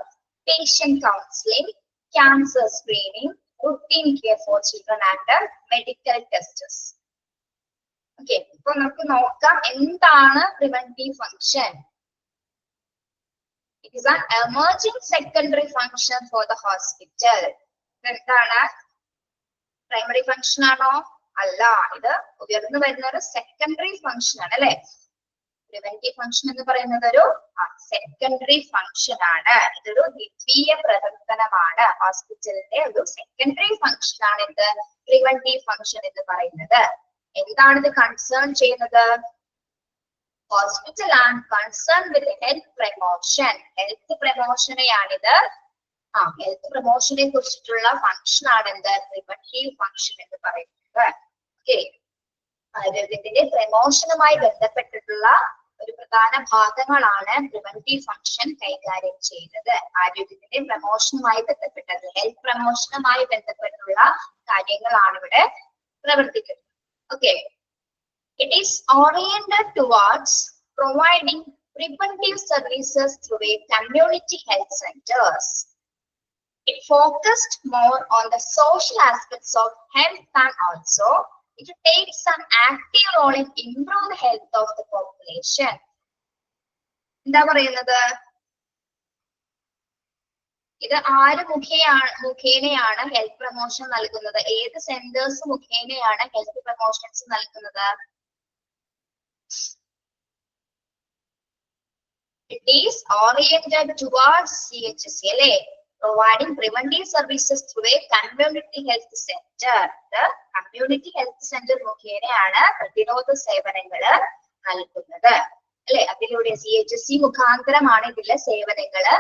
patient counseling, cancer screening, routine care for children and medical tests. Okay, ഇപ്പൊ നമുക്ക് നോക്കാം എന്താണ് preventive function. It is an emerging secondary function for the hospital. എന്താണ്? Primary function ആണോ? അല്ല, ഇത് ഉയർന്നു വരുന്ന ഒരു സെക്കൻഡറി ഫംഗ്ഷൻ ആണ് അല്ലെ. പ്രിവെന്റീവ് ഫംഗ്ഷൻ എന്ന് പറയുന്നത് ഒരു സെക്കൻഡറി ഫംഗ്ഷൻ ആണ്. ഇതൊരു ദ്വിതീയ പ്രവർത്തനമാണ്. ഹോസ്പിറ്റലിന്റെ ഒരു സെക്കൻഡറി ഫംഗ്ഷൻ ആണ് ഇത് പ്രിവെന്റീവ് ഫംഗ്ഷൻ എന്ന് പറയുന്നത്. എന്താണ് ഇത് കൺസേൺ ചെയ്യുന്നത്? Hospital and concern with health promotion. Health പ്രൊമോഷനെയാണിത് ഹെൽത്ത് പ്രൊമോഷനെ കുറിച്ചിട്ടുള്ള ഫംഗ്ഷൻ ആണ് എന്ത് പ്രിവെന്റീവ് ഫംഗ്ഷൻ എന്ന് പറയുന്നത്. ഓക്കെ, ആരോഗ്യത്തിന്റെ പ്രമോഷനുമായി ബന്ധപ്പെട്ടിട്ടുള്ള ഒരു പ്രധാന ഭാഗങ്ങളാണ് പ്രിവെന്റീവ് ഫംഗ്ഷൻ കൈകാര്യം ചെയ്യുന്നത്. ആരോഗ്യത്തിന്റെ പ്രമോഷനുമായി ബന്ധപ്പെട്ടത് ഹെൽത്ത് പ്രമോഷനുമായി ബന്ധപ്പെട്ടുള്ള കാര്യങ്ങളാണ് ഇവിടെ പ്രവർത്തിക്കുന്നത്. Okay, it is oriented towards providing preventive services through a community health centers. It focused more on the social aspects of health and also it takes an active role in improve the health of the population. എന്താ പറയുന്നത്? ഇത് ആര് മുഖേനയാണ് health promotion നൽകുന്നത്? ഏത് centres മുഖേനയാണ് health promotions നൽകുന്നത്? It is oriented towards CHC, അല്ലേ? Providing preventive services through a community health center. The community health center മുഖേനയാണ് പ്രതിരോധ സേവനങ്ങള് നൽകുന്നത്, അല്ലെ? അതിലൂടെ CHC മുഖാന്തരമാണ് ഇതിലെ സേവനങ്ങള്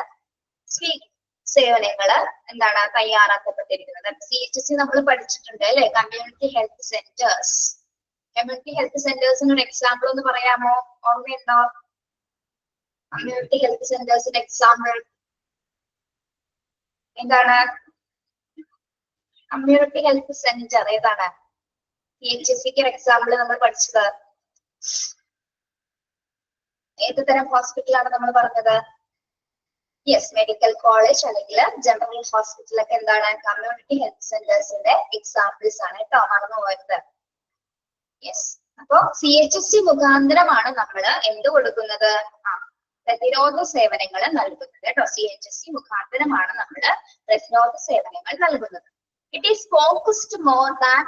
എന്താണ് തയ്യാറാക്കപ്പെട്ടിരിക്കുന്നത്. CHC നമ്മൾ പഠിച്ചിട്ടുണ്ട്, അല്ലെ? Community health centres. Community health സെന്റേഴ്സിന് ഒരു എക്സാമ്പിൾ ഒന്ന് പറയാമോ? ഓർമ്മയുണ്ടോ? കമ്മ്യൂണിറ്റി ഹെൽത്ത് സെന്റേഴ്സിന്റെ എക്സാമ്പിൾ എന്താണ്? കമ്മ്യൂണിറ്റി ഹെൽത്ത് സെന്റർ ഏതാണ്? CHCക്ക് ഒരു എക്സാമ്പിൾ നമ്മൾ പഠിച്ചത് ഏത് തരം ഹോസ്പിറ്റലാണ് നമ്മൾ പറഞ്ഞത്? യെസ്, മെഡിക്കൽ കോളേജ് അല്ലെങ്കിൽ ജനറൽ ഹോസ്പിറ്റലൊക്കെ എന്താണ് കമ്മ്യൂണിറ്റി ഹെൽത്ത് സെന്റേഴ്സിന്റെ എക്സാമ്പിൾസ് ആണ് കേട്ടോ, മറന്നു പോയത്. യെസ്, അപ്പൊ CHC മുഖാന്തരമാണ് നമ്മൾ എന്ത് കൊടുക്കുന്നത്? പ്രതിരോധ സേവനങ്ങൾ നൽകുന്നത് കേട്ടോ. CHC മുഖാന്തരമാണ് നമ്മൾ പ്രതിരോധ സേവനങ്ങൾ നൽകുന്നത്. It is focused more than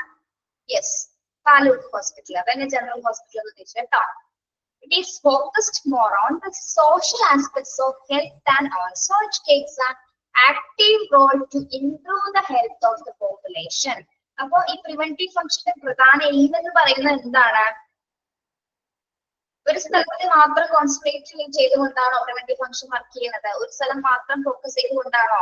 taluk hospital, അതന്നെ ജനറൽ ഹോസ്പിറ്റൽ എന്ന് ഉദ്ദേശിച്ചു കേട്ടോ. It is focused more on the social aspects of health and also it takes an active role to improve the health of the population. അപ്പൊ ഈ preventive ഫംഗ്ഷന്റെ പ്രധാന aim എന്ന് പറയുന്നത് എന്താണ്? ഒരു സ്ഥലത്ത് മാത്രം കോൺസെൻട്രേറ്റ് ചെയ്തുകൊണ്ടാണോ പ്രിവെന്റീവ് ഫംഗ്ഷൻ വർക്ക് ചെയ്യുന്നത്? ഒരു സ്ഥലം മാത്രം ഫോക്കസ് ചെയ്തുകൊണ്ടാണോ?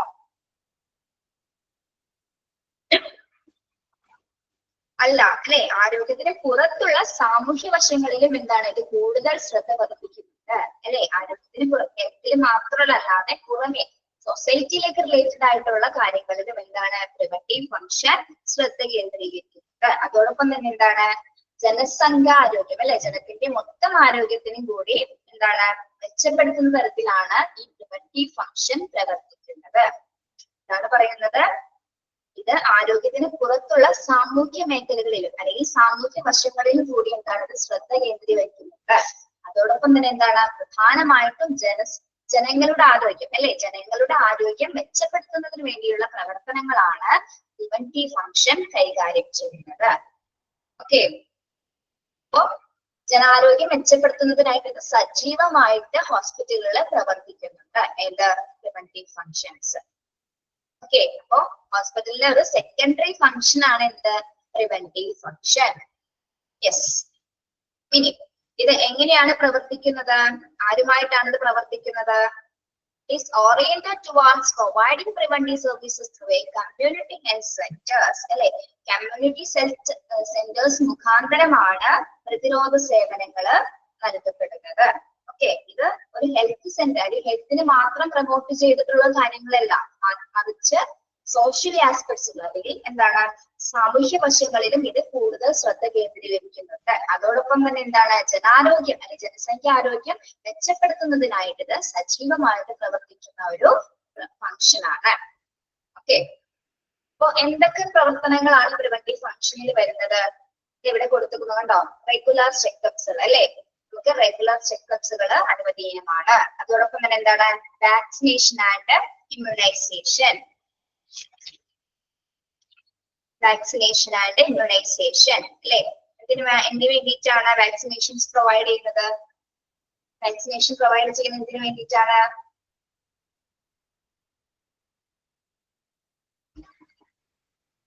അല്ല, അല്ലെ? ആരോഗ്യത്തിന് പുറത്തുള്ള സാമൂഹ്യ വശങ്ങളിലും എന്താണ് ഇത് കൂടുതൽ ശ്രദ്ധ പതിപ്പിക്കുന്നുണ്ട്, അല്ലെ? ആരോഗ്യത്തിന് പുറത്തിൽ മാത്രമല്ലാതെ പുറമെ സൊസൈറ്റിയിലേക്ക് റിലേറ്റഡ് ആയിട്ടുള്ള കാര്യങ്ങളിലും എന്താണ് പ്രിവെന്റീവ് ഫംഗ്ഷൻ ശ്രദ്ധ കേന്ദ്രീകരിക്കുന്നത്. അതോടൊപ്പം തന്നെ എന്താണ് ജനസംഖ്യ ആരോഗ്യം, അല്ലെ? ജനത്തിന്റെ മൊത്തം ആരോഗ്യത്തിനും കൂടി എന്താണ് മെച്ചപ്പെടുത്തുന്ന തരത്തിലാണ് ഈ പ്രിവെന്റീവ് ഫംഗ്ഷൻ പ്രവർത്തിക്കുന്നത്. എന്താണ് പറയുന്നത്? ഇത് ആരോഗ്യത്തിന് പുറത്തുള്ള സാമൂഹ്യ മേഖലകളിലും അല്ലെങ്കിൽ സാമൂഹ്യ വശങ്ങളിലും കൂടി എന്താണ് ഇത് ശ്രദ്ധ കേന്ദ്രീകരിക്കുന്നത്. അതോടൊപ്പം തന്നെ എന്താണ് പ്രധാനമായിട്ടും ജനങ്ങളുടെ ആരോഗ്യം, അല്ലെ? ജനങ്ങളുടെ ആരോഗ്യം മെച്ചപ്പെടുത്തുന്നതിന് വേണ്ടിയുള്ള പ്രവർത്തനങ്ങളാണ് പ്രിവെന്റീവ് ഫംഗ്ഷൻ കൈകാര്യം ചെയ്യുന്നത്. ഓക്കെ, അപ്പോ ജനാരോഗ്യം മെച്ചപ്പെടുത്തുന്നതിനായിട്ട് സജീവമായിട്ട് ഹോസ്പിറ്റലുകൾ പ്രവർത്തിക്കുന്നുണ്ട് ഏത് പ്രിവെന്റീവ് ഫംഗ്ഷൻസ്. ഓക്കെ, അപ്പോ ഹോസ്പിറ്റലിലെ ഒരു സെക്കൻഡറി ഫംഗ്ഷൻ ആണ് എന്ത് പ്രിവെന്റീവ് ഫംഗ്ഷൻ. യെസ്, ഇനി ഇത് എങ്ങനെയാണ് പ്രവർത്തിക്കുന്നത്? ആരുമായിട്ടാണ് ഇത് പ്രവർത്തിക്കുന്നത്? is oriented towards providing preventive services through a community health centers, അല്ലെ? കമ്മ്യൂണിറ്റി ഹെൽത്ത് സെന്റേഴ്സ് മുഖാന്തരമാണ് പ്രതിരോധ സേവനങ്ങള് നൽകപ്പെടുന്നത്. ഓക്കെ, ഇത് ഒരു ഹെൽത്ത് സെന്റർ ഹെൽത്തിന് മാത്രം പ്രൊമോട്ട് ചെയ്തിട്ടുള്ള കാര്യങ്ങളല്ല, മറിച്ച് സോഷ്യൽ ആസ്പെക്ട്സുകൾ അല്ലെങ്കിൽ എന്താണ് സാമൂഹ്യ വശങ്ങളിലും ഇത് കൂടുതൽ ശ്രദ്ധ കേന്ദ്രീകരിക്കുന്നുണ്ട്. അതോടൊപ്പം തന്നെ എന്താണ് ജനാരോഗ്യം അല്ലെങ്കിൽ ജനസംഖ്യ ആരോഗ്യം മെച്ചപ്പെടുത്തുന്നതിനായിട്ട് ഇത് സജീവമായിട്ട് പ്രവർത്തിക്കുന്ന ഒരു ഫംഗ്ഷൻ ആണ്. ഓക്കെ, അപ്പൊ എന്തൊക്കെ പ്രവർത്തനങ്ങളാണ് പ്രിവെന്റീവ് ഫംഗ്ഷനിൽ വരുന്നത്? ഇവിടെ കൊടുത്തിരിക്കുന്നത് കണ്ടോ, റെഗുലർ ചെക്കപ്സുകൾ, അല്ലെ? നമുക്ക് റെഗുലർ ചെക്കപ്സുകൾ അനുവദനീയമാണ്. അതോടൊപ്പം തന്നെ എന്താണ് vaccination and immunisation. Vaccination and immunisation, അല്ലെ? എന്തിനു വേണ്ടിയിട്ടാണ് വാക്സിനേഷൻസ് പ്രൊവൈഡ് ചെയ്യുന്നത്? വാക്സിനേഷൻ പ്രൊവൈഡ് ചെയ്യുന്നത് എന്തിനു വേണ്ടിയിട്ടാണ്?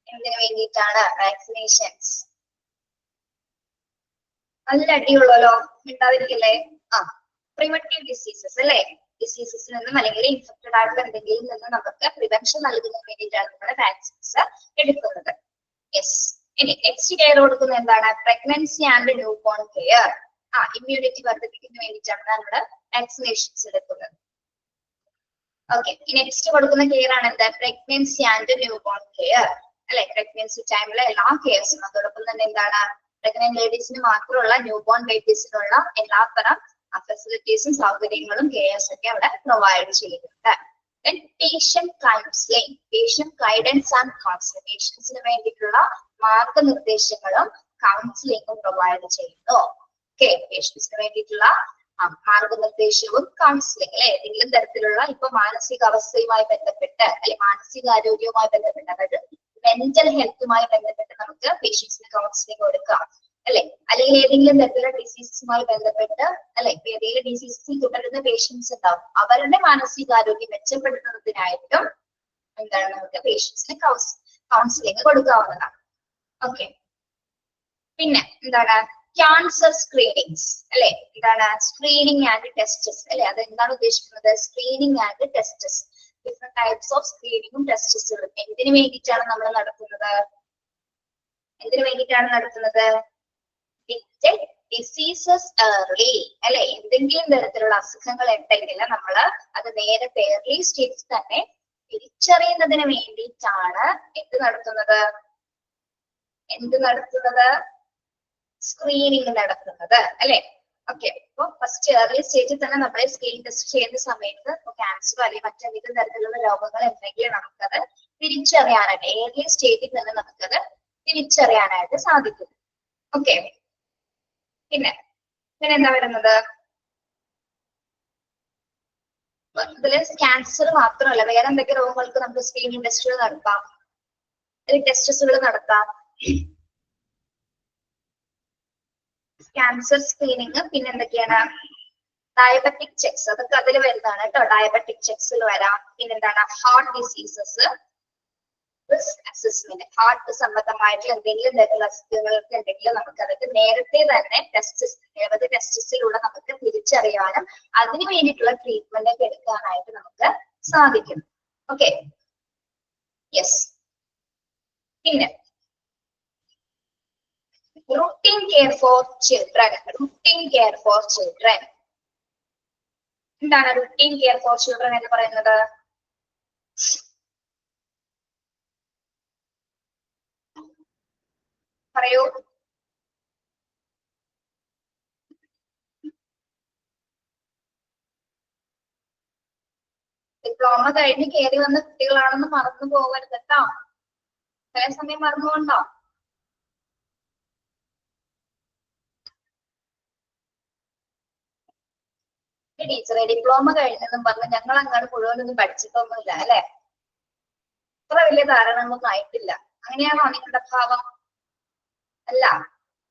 എന്തിനു വേണ്ടിയിട്ടാണ് വാക്സിനേഷൻസ്? നല്ല അടിയുള്ളല്ലോ, ഉണ്ടാതിരിക്കല്ലേ? പ്രിവെന്റീവ് ഡിസീസസ്, അല്ലെ? ഡിസീസസിൽ നിന്നും അല്ലെങ്കിൽ ഇൻഫെക്റ്റഡ് ആയിട്ടുള്ള എന്തെങ്കിലും നിന്ന് നമുക്ക് പ്രിവെൻഷൻ നൽകുന്നതിന് വേണ്ടിയിട്ടാണ് നമ്മുടെ വാക്സിൻസ് എടുക്കുന്നത്. യെസ്. ഇനി നെക്സ്റ്റ് കെയർ കൊടുക്കുന്നത് എന്താണ്? Pregnancy and new born care. Immunity വർദ്ധിപ്പിക്കുന്നതിന് വേണ്ടിയിട്ടാണ് നമ്മുടെ വാക്സിനേഷൻസ് എടുക്കുന്നത്. ഓക്കെ. നെക്സ്റ്റ് കൊടുക്കുന്ന കെയർ ആണ് എന്താ? Pregnancy and new born care അല്ലെ. പ്രഗ്നൻസി ടൈമിലെ എല്ലാ കെയർസും, അതോടൊപ്പം തന്നെ എന്താണ്, പ്രഗ്നന്റ് ലേഡീസിന് മാത്രമുള്ള ന്യൂ ബോൺ ബേബീസിനുള്ള എല്ലാത്തരം ഫെസിലിറ്റീസും സൗകര്യങ്ങളും കെയർസ് ഒക്കെ അവിടെ പ്രൊവൈഡ് ചെയ്യുന്നുണ്ട്. Patient counselling, patient guidance and counselling, പേഷ്യൻസിന് വേണ്ടിയിട്ടുള്ള മാർഗനിർദ്ദേശങ്ങളും കൗൺസിലിംഗും പ്രൊവൈഡ് ചെയ്യുന്നു. ഓക്കെ. പേഷ്യൻസിന് വേണ്ടിയിട്ടുള്ള മാർഗനിർദ്ദേശവും കൗൺസിലിംഗ് അല്ലെ. ഏതെങ്കിലും തരത്തിലുള്ള ഇപ്പൊ മാനസികാവസ്ഥയുമായി ബന്ധപ്പെട്ട് അല്ലെ മാനസികാരോഗ്യവുമായി ബന്ധപ്പെട്ട്, അതായത് മെന്റൽ ഹെൽത്തുമായി ബന്ധപ്പെട്ട് നമുക്ക് പേഷ്യൻസിന് കൗൺസിലിംഗ് കൊടുക്കാം അല്ലെ. അല്ലെങ്കിൽ ഏതെങ്കിലും തരത്തിലുള്ള ഡിസീസസുമായി ബന്ധപ്പെട്ട് അല്ലെ, ഏതെങ്കിലും ഡിസീസസിൽ തുടരുന്ന പേഷ്യൻസ് ഉണ്ടാവും, അവരുടെ മാനസികാരോഗ്യം മെച്ചപ്പെടുത്തുന്നതിനായിട്ടും എന്താണ് നമുക്ക് പേഷ്യൻസിന് കൗൺസിലിംഗ് കൊടുക്കാവുന്നതാണ്. ഓക്കെ. പിന്നെ എന്താണ്? ക്യാൻസർ സ്ക്രീനിങ്സ് അല്ലെ. എന്താണ്? സ്ക്രീനിങ് ആൻഡ് ടെസ്റ്റസ് അല്ലെ. അതെന്താണ് ഉദ്ദേശിക്കുന്നത്? Screening and tests, different types of സ്ക്രീനിങ്ങും ടെസ്റ്റസുകളും എന്തിനു വേണ്ടിയിട്ടാണ് നമ്മൾ നടത്തുന്നത്? എന്തിനു വേണ്ടിയിട്ടാണ് നടത്തുന്നത്? ഡിസീസസ് ഏർലി അല്ലെ. എന്തെങ്കിലും തരത്തിലുള്ള അസുഖങ്ങൾ ഉണ്ടെങ്കിൽ നമ്മൾ അത് നേരത്തെ ഏർലി സ്റ്റേജിൽ തന്നെ തിരിച്ചറിയുന്നതിന് വേണ്ടിയിട്ടാണ് എന്ത് നടത്തുന്നത്? സ്ക്രീനിങ് നടത്തുന്നത് അല്ലെ. ഓക്കെ. അപ്പൊ ഫസ്റ്റ് ഏർലി സ്റ്റേജിൽ തന്നെ നമ്മളെ സ്ക്രീൻ ടെസ്റ്റ് ചെയ്യുന്ന സമയത്ത് ക്യാൻസറോ അല്ലെങ്കിൽ മറ്റേതെങ്കിലും തരത്തിലുള്ള രോഗങ്ങൾ എന്തെങ്കിലും നമുക്കത് തിരിച്ചറിയാനായിട്ട് ഏർലി സ്റ്റേജിൽ തന്നെ നമുക്കത് തിരിച്ചറിയാനായിട്ട് സാധിക്കും. ഓക്കെ. പിന്നെ എന്താ വരുന്നത്? ഇതില് ക്യാൻസർ മാത്രമല്ല, വേറെ എന്തൊക്കെ രോഗങ്ങൾക്ക് നമുക്ക് സ്ക്രീനിങ് ടെസ്റ്റുകൾ നടത്താം, ടെസ്റ്റുകൾ നടത്താം. Cancer screening. പിന്നെ എന്തൊക്കെയാണ്? ഡയബറ്റിക് ചെക്സ്, അതൊക്കെ അതിൽ വരുന്നതാണ് കേട്ടോ. ഡയബറ്റിക് ചെക്സിൽ വരാം. പിന്നെന്താണ്? Heart diseases, risk assessment, heart സംബന്ധമായിട്ടുള്ള എന്തെങ്കിലും തരത്തിലുള്ള അസുഖങ്ങൾക്ക് എന്തെങ്കിലും നമുക്ക് അതൊക്കെ നേരത്തെ തന്നെ നിരവധി ടെസ്റ്റിലൂടെ നമുക്ക് തിരിച്ചറിയാനും അതിനു വേണ്ടിയിട്ടുള്ള ട്രീറ്റ്മെന്റ് ഒക്കെ എടുക്കാനായിട്ട് നമുക്ക് സാധിക്കും. ഓക്കെ. യെസ്. പിന്നെ routine care for children. Routine care for children. എന്താണ് routine care for children എന്ന് പറയുന്നത്? പറയൂ. ഡിപ്ലോമ കഴിഞ്ഞ് കയറി വന്ന കുട്ടികളാണെന്ന് മറന്നു പോകരുത് കേട്ടോ. ചില സമയം മറന്നുകൊണ്ടോ? ടീച്ചറെ ഡിപ്ലോമ കഴിഞ്ഞെന്നും പറഞ്ഞ് ഞങ്ങൾ അങ്ങോട്ട് മുഴുവനൊന്നും പഠിച്ചിട്ടൊന്നുമില്ല അല്ലെ. അത്ര വലിയ ധാരണകളൊന്നും ആയിട്ടില്ല. അങ്ങനെയാണോ നിങ്ങളുടെ ഭാവം? അല്ല,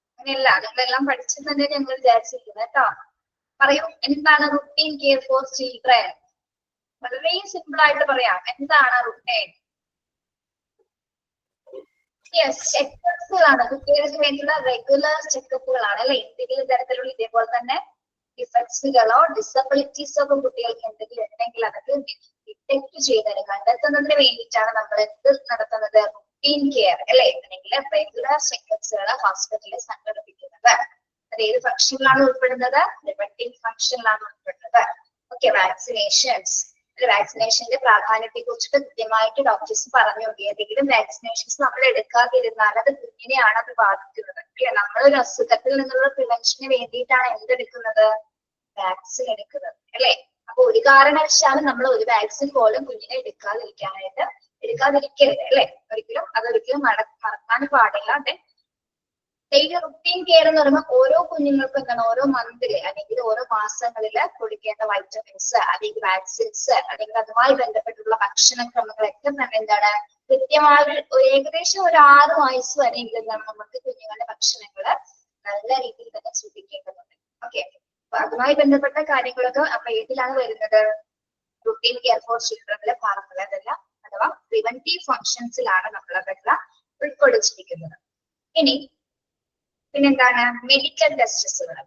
അങ്ങനെയല്ല. നിങ്ങളെല്ലാം പഠിച്ചു തന്നെ ഞങ്ങൾ വിചാരിച്ചിരിക്കുന്നത് കേട്ടോ. പറയൂ, എന്താണ് റുട്ടീൻ കെയർ ഫോർ ചിൽഡ്രൻ? വളരെ സിമ്പിൾ ആയിട്ട് പറയാം. എന്താണ് റുട്ടീൻ? യെസ്, ചെക്കപ്പുകളാണ്. കുട്ടികൾക്ക് വേണ്ടിയുള്ള റെഗുലർ ചെക്കപ്പുകളാണ് അല്ലെ. എന്തെങ്കിലും തരത്തിലുള്ള ഇതേപോലെ തന്നെ ഡിഫക്ട്സുകളോ ഡിസബിലിറ്റീസോ ഒക്കെ കുട്ടികൾക്ക് എന്തെങ്കിലും ഉണ്ടെങ്കിൽ അതൊക്കെ ഡിറ്റക്ട് ചെയ്തതിന് കണ്ടെത്തുന്നതിന് വേണ്ടിയിട്ടാണ് നമ്മൾ എന്ത് നടത്തുന്നത്? റുട്ടീൻ കെയർ അല്ലെ. അല്ലെങ്കിൽ റെഗുലർ ചെക്കപ്സുകൾ ഹോസ്പിറ്റലിൽ സംഘടിപ്പിക്കുന്നത്. അത് ഏത് ഫംഗ്ഷനിലാണ് ഉൾപ്പെടുന്നത്? പ്രിവെന്റീവ് ഫംഗ്ഷനിലാണ് ഉൾപ്പെടുന്നത്. ഓക്കെ. വാക്സിനേഷൻസ്, വാക്സിനേഷന്റെ പ്രാധാന്യത്തെ കുറിച്ചിട്ട് കൃത്യമായിട്ട് ഡോക്ടേഴ്സ് പറഞ്ഞു. ഏതെങ്കിലും വാക്സിനേഷൻസ് നമ്മൾ എടുക്കാതിരുന്നാൽ അത് കുഞ്ഞിനെയാണ് അത് ബാധിക്കുന്നത് അല്ലെ. നമ്മളൊരു അസുഖത്തിൽ നിന്നുള്ള പ്രിവെൻഷന് വേണ്ടിയിട്ടാണ് എന്തെടുക്കുന്നത്? വാക്സിൻ എടുക്കുന്നത് അല്ലെ. അപ്പൊ ഒരു കാരണവശാലും നമ്മൾ ഒരു വാക്സിൻ പോലും കുഞ്ഞിനെ എടുക്കാതിരിക്കരുത് അല്ലെ. അതൊരിക്കലും മറക്കാൻ പാടില്ല. ഡെയിലി റുട്ടീൻ കെയർ എന്ന് പറയുമ്പോൾ ഓരോ കുഞ്ഞുങ്ങൾക്കും എന്താണ് ഓരോ മന്തില് അല്ലെങ്കിൽ ഓരോ മാസങ്ങളില് കൊടുക്കേണ്ട വൈറ്റമിൻസ് അല്ലെങ്കിൽ വാക്സിൻസ് അല്ലെങ്കിൽ അതുമായി ബന്ധപ്പെട്ടുള്ള ഭക്ഷണക്രമങ്ങളൊക്കെ തന്നെ എന്താണ് കൃത്യമായി ഏകദേശം ഒരു 6 വയസ്സ് വരെയെങ്കിലും എന്താണ് നമുക്ക് കുഞ്ഞുങ്ങളുടെ ഭക്ഷണങ്ങള് നല്ല രീതിയിൽ തന്നെ ശ്രദ്ധിക്കേണ്ടതുണ്ട്. ഓക്കെ. അപ്പൊ അതുമായി ബന്ധപ്പെട്ട കാര്യങ്ങളൊക്കെ അപ്പൊ ഏതിലാണ് വരുന്നത്? റുട്ടീൻ കെയർ ഫോർ ചിൽഡ്രനിലെ ഭാഗങ്ങളെല്ലാം അഥവാ പ്രിവെന്റീവ് ഫംഗ്ഷൻസിലാണ് നമ്മൾ അതെല്ലാം ഉൾക്കൊള്ളിച്ചിരിക്കുന്നത്. പിന്നെന്താണ്? മെഡിക്കൽ ടെസ്റ്റസുകൾ.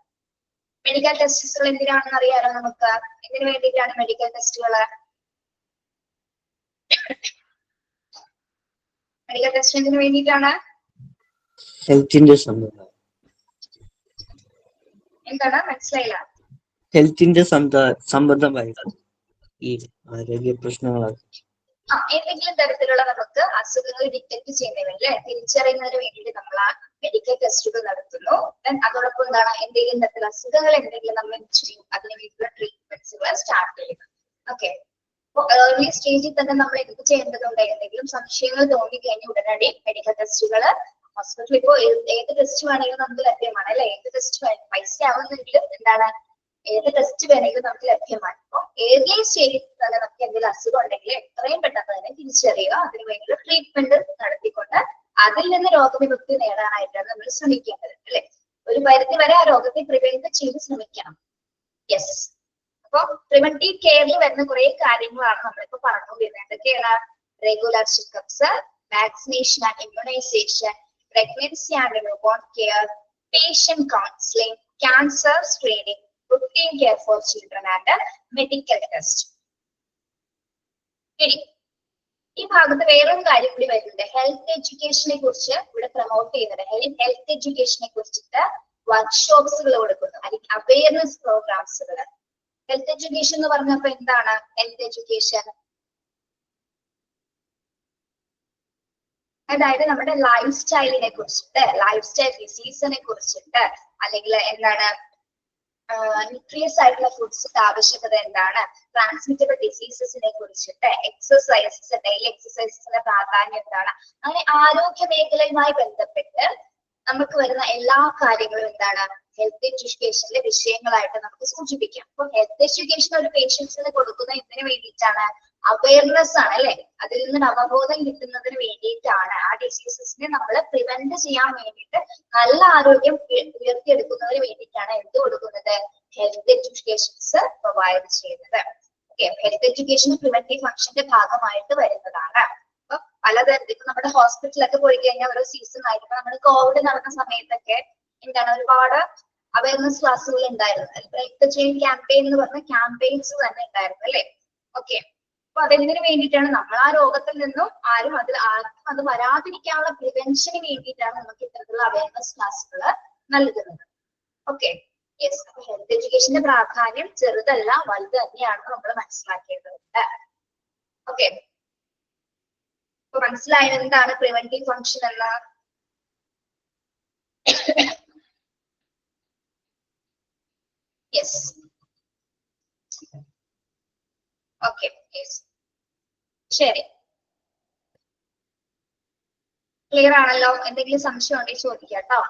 മെഡിക്കൽ ടെസ്റ്റുകൾ എന്തിനാണെന്ന് അറിയാലോ നമുക്ക്. എന്തിനു വേണ്ടിയിട്ടാണ് മെഡിക്കൽ ടെസ്റ്റുകൾ? മെഡിക്കൽ ടെസ്റ്റ് എന്തിനു വേണ്ടിയിട്ടാണ്? ഹെൽത്തിന്റെ സംബന്ധം എന്താണ് മനസ്സിലായില്ല? ഹെൽത്തിന്റെ സംബന്ധമായിട്ട് ഈ ആരോഗ്യ പ്രശ്നങ്ങളൊക്കെ എന്തെങ്കിലും തരത്തിലുള്ള നമുക്ക് അസുഖങ്ങൾ ഡിറ്റക്ട് ചെയ്യുന്നതിന് തിരിച്ചറിയുന്നതിന് വേണ്ടിയിട്ട് നമ്മൾ ആ മെഡിക്കൽ ടെസ്റ്റുകൾ നടത്തുന്നു. അതോടൊപ്പം എന്താണ് എന്തെങ്കിലും തരത്തിലുള്ള അസുഖങ്ങൾ എന്തെങ്കിലും നമ്മൾ ചെയ്യും, അതിന് വേണ്ടിയിട്ടുള്ള ട്രീറ്റ്മെന്റ്സുകൾ സ്റ്റാർട്ട് ചെയ്യുന്നു. ഓക്കെ, അപ്പോൾ ഏർലി സ്റ്റേജിൽ തന്നെ നമ്മൾ എന്ത് ചെയ്യേണ്ടതുണ്ട്? എന്തെങ്കിലും സംശയങ്ങൾ തോന്നിക്കഴിഞ്ഞാൽ ഉടനടി മെഡിക്കൽ ടെസ്റ്റുകൾ ഹോസ്പിറ്റലിൽ ഇപ്പോൾ ഏത് ടെസ്റ്റ് വേണമെങ്കിലും നമുക്ക് ലഭ്യമാണ് അല്ലെ. ഏത് ടെസ്റ്റ് പൈസ ആവുന്നെങ്കിലും എന്താണ് ഏത് ടെസ്റ്റ് വേണമെങ്കിലും നമുക്ക് ലഭ്യമാണ്. അപ്പോൾ ഏർലി സ്റ്റേജിൽ തന്നെ നമുക്ക് എന്തെങ്കിലും അസുഖം ഉണ്ടെങ്കിൽ എത്രയും പെട്ടെന്ന് തന്നെ തിരിച്ചറിയുക, അതിന് വേണ്ടിയുള്ള ട്രീറ്റ്മെന്റ് നടത്തിക്കൊണ്ട് അതിൽ നിന്ന് രോഗവിമുക്തി നേടാനായിട്ടാണ് നമ്മൾ ശ്രമിക്കേണ്ടത് അല്ലെ. ഒരു പരിധി വരെ ആ രോഗത്തെ പ്രിവെന്റ് ചെയ്ത് ശ്രമിക്കണം. യെസ്, അപ്പൊ പ്രിവെന്റീവ് കെയറിൽ വരുന്ന കുറെ കാര്യങ്ങളാണ് നമ്മളിപ്പോ പറഞ്ഞുകൊണ്ടിരുന്നത്. എന്തൊക്കെയാണ്? Regular checkups, vaccination and immunisation, pregnancy and newborn care, patient counseling, cancer screening, routine care for children and medical test. ഇനി ഈ ഭാഗത്ത് വേറൊരു കാര്യം കൂടി വരുന്നുണ്ട്. ഹെൽത്ത് എഡ്യൂക്കേഷനെ കുറിച്ച് ഇവിടെ പ്രൊമോട്ട് ചെയ്യുന്നുണ്ട്. ഹെൽത്ത് എഡ്യൂക്കേഷനെ കുറിച്ചിട്ട് വർക്ക്ഷോപ്സുകൾ കൊടുക്കുന്നു, അല്ലെങ്കിൽ അവയർനെസ് പ്രോഗ്രാംസുകൾ. ഹെൽത്ത് എഡ്യൂക്കേഷൻ എന്ന് പറഞ്ഞപ്പോ എന്താണ് ഹെൽത്ത് എഡ്യൂക്കേഷൻ? അതായത് നമ്മുടെ ലൈഫ് സ്റ്റൈലിനെ കുറിച്ചിട്ട്, ലൈഫ് സ്റ്റൈൽ ഡിസീസിനെ കുറിച്ചിട്ട്, അല്ലെങ്കിൽ എന്താണ് ന്യൂട്രിയസ് ആയിട്ടുള്ള ഫുഡ്സിന്റെ ആവശ്യകത എന്താണ്, ട്രാൻസ്മിറ്റബിൾ ഡിസീസസിനെ കുറിച്ചിട്ട്, എക്സസൈസസ്, ഡെയിലി എക്സസൈസസിന്റെ പ്രാധാന്യം എന്താണ്, അങ്ങനെ ആരോഗ്യ മേഖലയുമായി ബന്ധപ്പെട്ട് നമുക്ക് വരുന്ന എല്ലാ കാര്യങ്ങളും എന്താണ് ഹെൽത്ത് എഡ്യൂക്കേഷനിലെ വിഷയങ്ങളായിട്ട് നമുക്ക് സൂചിപ്പിക്കാം. അപ്പൊ ഹെൽത്ത് എഡ്യൂക്കേഷൻ ഒരു പേഷ്യൻസിന് കൊടുക്കുന്ന എന്തിനു വേണ്ടിയിട്ടാണ്? അവയർനെസ് ആണ് അല്ലെ. അതിൽ നിന്ന് അവബോധം കിട്ടുന്നതിന് വേണ്ടിയിട്ടാണ്. ആ ഡിസീസസിനെ നമ്മൾ പ്രിവെന്റ് ചെയ്യാൻ വേണ്ടിയിട്ട് നല്ല ആരോഗ്യം ഉയർത്തിയെടുക്കുന്നതിന് വേണ്ടിയിട്ടാണ് എന്ത് കൊടുക്കുന്നത്? ഹെൽത്ത് എഡ്യൂക്കേഷൻസ് പ്രൊവൈഡ് ചെയ്യുന്നത്. ഓക്കെ, ഹെൽത്ത് എഡ്യൂക്കേഷൻ പ്രിവെന്റീവ് ഫംഗ്ഷന്റെ ഭാഗമായിട്ട് വരുന്നതാണ്. അപ്പൊ പലതരത്തിൽ ഇപ്പൊ നമ്മുടെ ഹോസ്പിറ്റലൊക്കെ പോയി കഴിഞ്ഞാൽ ഓരോ സീസൺ ആയിട്ട് നമ്മുടെ കോവിഡ് നടന്ന സമയത്തൊക്കെ എന്താണ് ഒരുപാട് അവയർനെസ് ക്ലാസ്സുകൾ ഉണ്ടായിരുന്നു. ബ്രേക്ക് ദ ചെയിൻ ക്യാമ്പയിൻ എന്ന് പറഞ്ഞ ക്യാമ്പയിൻസ് തന്നെ ഉണ്ടായിരുന്നു അല്ലെ. ഓക്കെ, അപ്പൊ അതെന്തിനു വേണ്ടിയിട്ടാണ്? നമ്മൾ ആ രോഗത്തിൽ നിന്നും ആർക്കും അത് വരാതിരിക്കാനുള്ള പ്രിവെൻഷന് വേണ്ടിയിട്ടാണ് നമുക്ക് ഇത്തരത്തിലുള്ള അവയർനെസ് ക്ലാസ്സുകൾ നൽകുന്നത്. ഓക്കെ, യെസ്, അപ്പൊ ഹെൽത്ത് എഡ്യൂക്കേഷന്റെ പ്രാധാന്യം ചെറുതല്ല, വലുത് തന്നെയാണെന്ന് നമ്മൾ മനസ്സിലാക്കേണ്ടതുണ്ട്. ഓക്കെ, അപ്പൊ മനസ്സിലായത് എന്താണ് പ്രിവെന്റീവ് ഫംഗ്ഷൻ എന്ന്? യെസ്, ഓക്കെ, യെസ്, ശരി, ക്ലിയർ ആണല്ലോ? എന്തെങ്കിലും സംശയം ഉണ്ടെങ്കിൽ ചോദിക്കാം കേട്ടോ.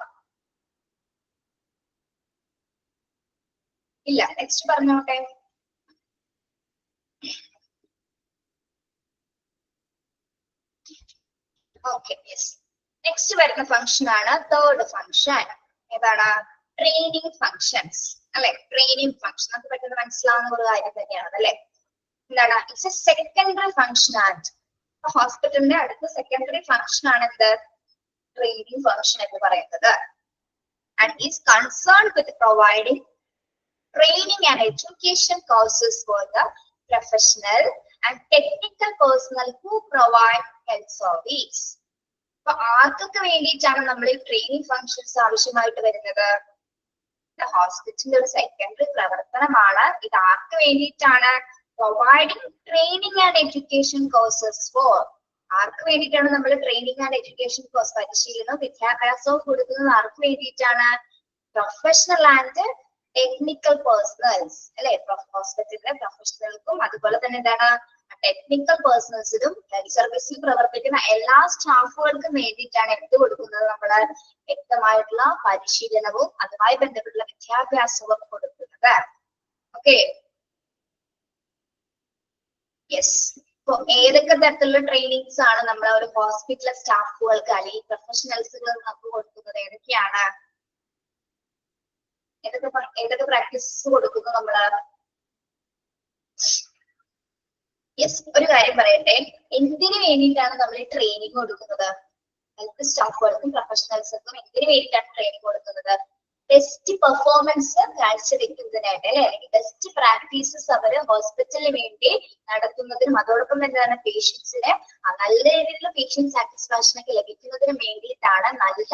ഇല്ല, നെക്സ്റ്റ് പറഞ്ഞോട്ടെ. ഓക്കെ, യെസ്, നെക്സ്റ്റ് വരുന്ന ഫംഗ്ഷൻ ആണ് തേർഡ് ഫംഗ്ഷൻ. ഏതാണ്? ട്രെയിനിങ് ഫംഗ്ഷൻസ് അല്ലെ. ട്രെയിനിങ് ഫംഗ്ഷൻ നമുക്ക് പെട്ടെന്ന് മനസ്സിലാവുന്ന ഒരു കാര്യം തന്നെയാണ് അല്ലെ. എന്താണ്? ഇറ്റ്സ് എ സെക്കൻഡറി ഫംഗ്ഷൻ ആണ്. ഹോസ്പിറ്റലിന്റെ അടുത്ത സെക്കൻഡറി ഫംഗ്ഷൻ ആണ് എന്ത്? ട്രെയിനിങ് ഫംഗ്ഷൻ എന്ന് പറയുന്നത്. And is concerned with providing training and education courses for the professional and technical personnel who provide health service. അപ്പൊ ആർക്കൊക്കെ വേണ്ടിയിട്ടാണ് നമ്മൾ ഈ ട്രെയിനിങ് ഫംഗ്ഷൻസ് ആവശ്യമായിട്ട് വരുന്നത്? ഹോസ്പിറ്റലിന്റെ ഒരു സെക്കൻഡറി പ്രവർത്തനമാണ്. ഇത് ആർക്ക് വേണ്ടിയിട്ടാണ്? Providing training and education courses for. ആർക്ക് വേണ്ടിയിട്ടാണ് നമ്മൾ ട്രെയിനിങ് ആൻഡ് എഡ്യൂക്കേഷൻ കോഴ്സ്, പരിശീലനവും വിദ്യാഭ്യാസവും കൊടുക്കുന്നത്? ആർക്ക് വേണ്ടിയിട്ടാണ്? പ്രൊഫഷണൽ ആൻഡ് ടെക്നിക്കൽ പേഴ്സണൽസ് അല്ലെ. ഹോസ്പിറ്റലിലെ പ്രൊഫഷണൽക്കും അതുപോലെ തന്നെ എന്താണ് ടെക്നിക്കൽ പേഴ്സണൽസിനും ഹെൽത്ത് സർവീസിൽ പ്രവർത്തിക്കുന്ന എല്ലാ സ്റ്റാഫുകൾക്കും വേണ്ടിയിട്ടാണ് എന്ത് കൊടുക്കുന്നത്? നമ്മള് വ്യക്തമായിട്ടുള്ള പരിശീലനവും അതുമായി ബന്ധപ്പെട്ടുള്ള വിദ്യാഭ്യാസവും കൊടുക്കുന്നത്. Okay, yes. ഇപ്പൊ ഏതൊക്കെ തരത്തിലുള്ള ട്രെയിനിങ്സ് ആണ് നമ്മൾ ഒരു ഹോസ്പിറ്റൽ സ്റ്റാഫുകൾക്ക് അല്ലെങ്കിൽ പ്രൊഫഷണൽസുകൾ നമുക്ക് കൊടുക്കുന്നത്? ഏതൊക്കെയാണ്? ഏതൊക്കെ പ്രാക്ടീസ് കൊടുക്കുന്നു നമ്മള്? യെസ്, ഒരു കാര്യം പറയട്ടെ. എന്തിനു വേണ്ടിയിട്ടാണ് നമ്മൾ ഈ ട്രെയിനിങ് കൊടുക്കുന്നത്? ഹെൽത്ത് സ്റ്റാഫുകൾക്കും പ്രൊഫഷണൽസിനും എന്തിനു വേണ്ടിയിട്ടാണ് ട്രെയിനിങ് കൊടുക്കുന്നത്? ബെസ്റ്റ് പെർഫോമൻസ് കാഴ്ചവെക്കുന്നതിനായിട്ട് അല്ലെ, അല്ലെങ്കിൽ ബെസ്റ്റ് പ്രാക്ടീസസ് അവര് ഹോസ്പിറ്റലിന് വേണ്ടി നടത്തുന്നതിനും അതോടൊപ്പം എന്താണ് പേഷ്യൻസിന് നല്ല രീതിയിലുള്ള പേഷ്യന്റ് സാറ്റിസ്ഫാക്ഷൻ ഒക്കെ ലഭിക്കുന്നതിനും വേണ്ടിയിട്ടാണ് നല്ല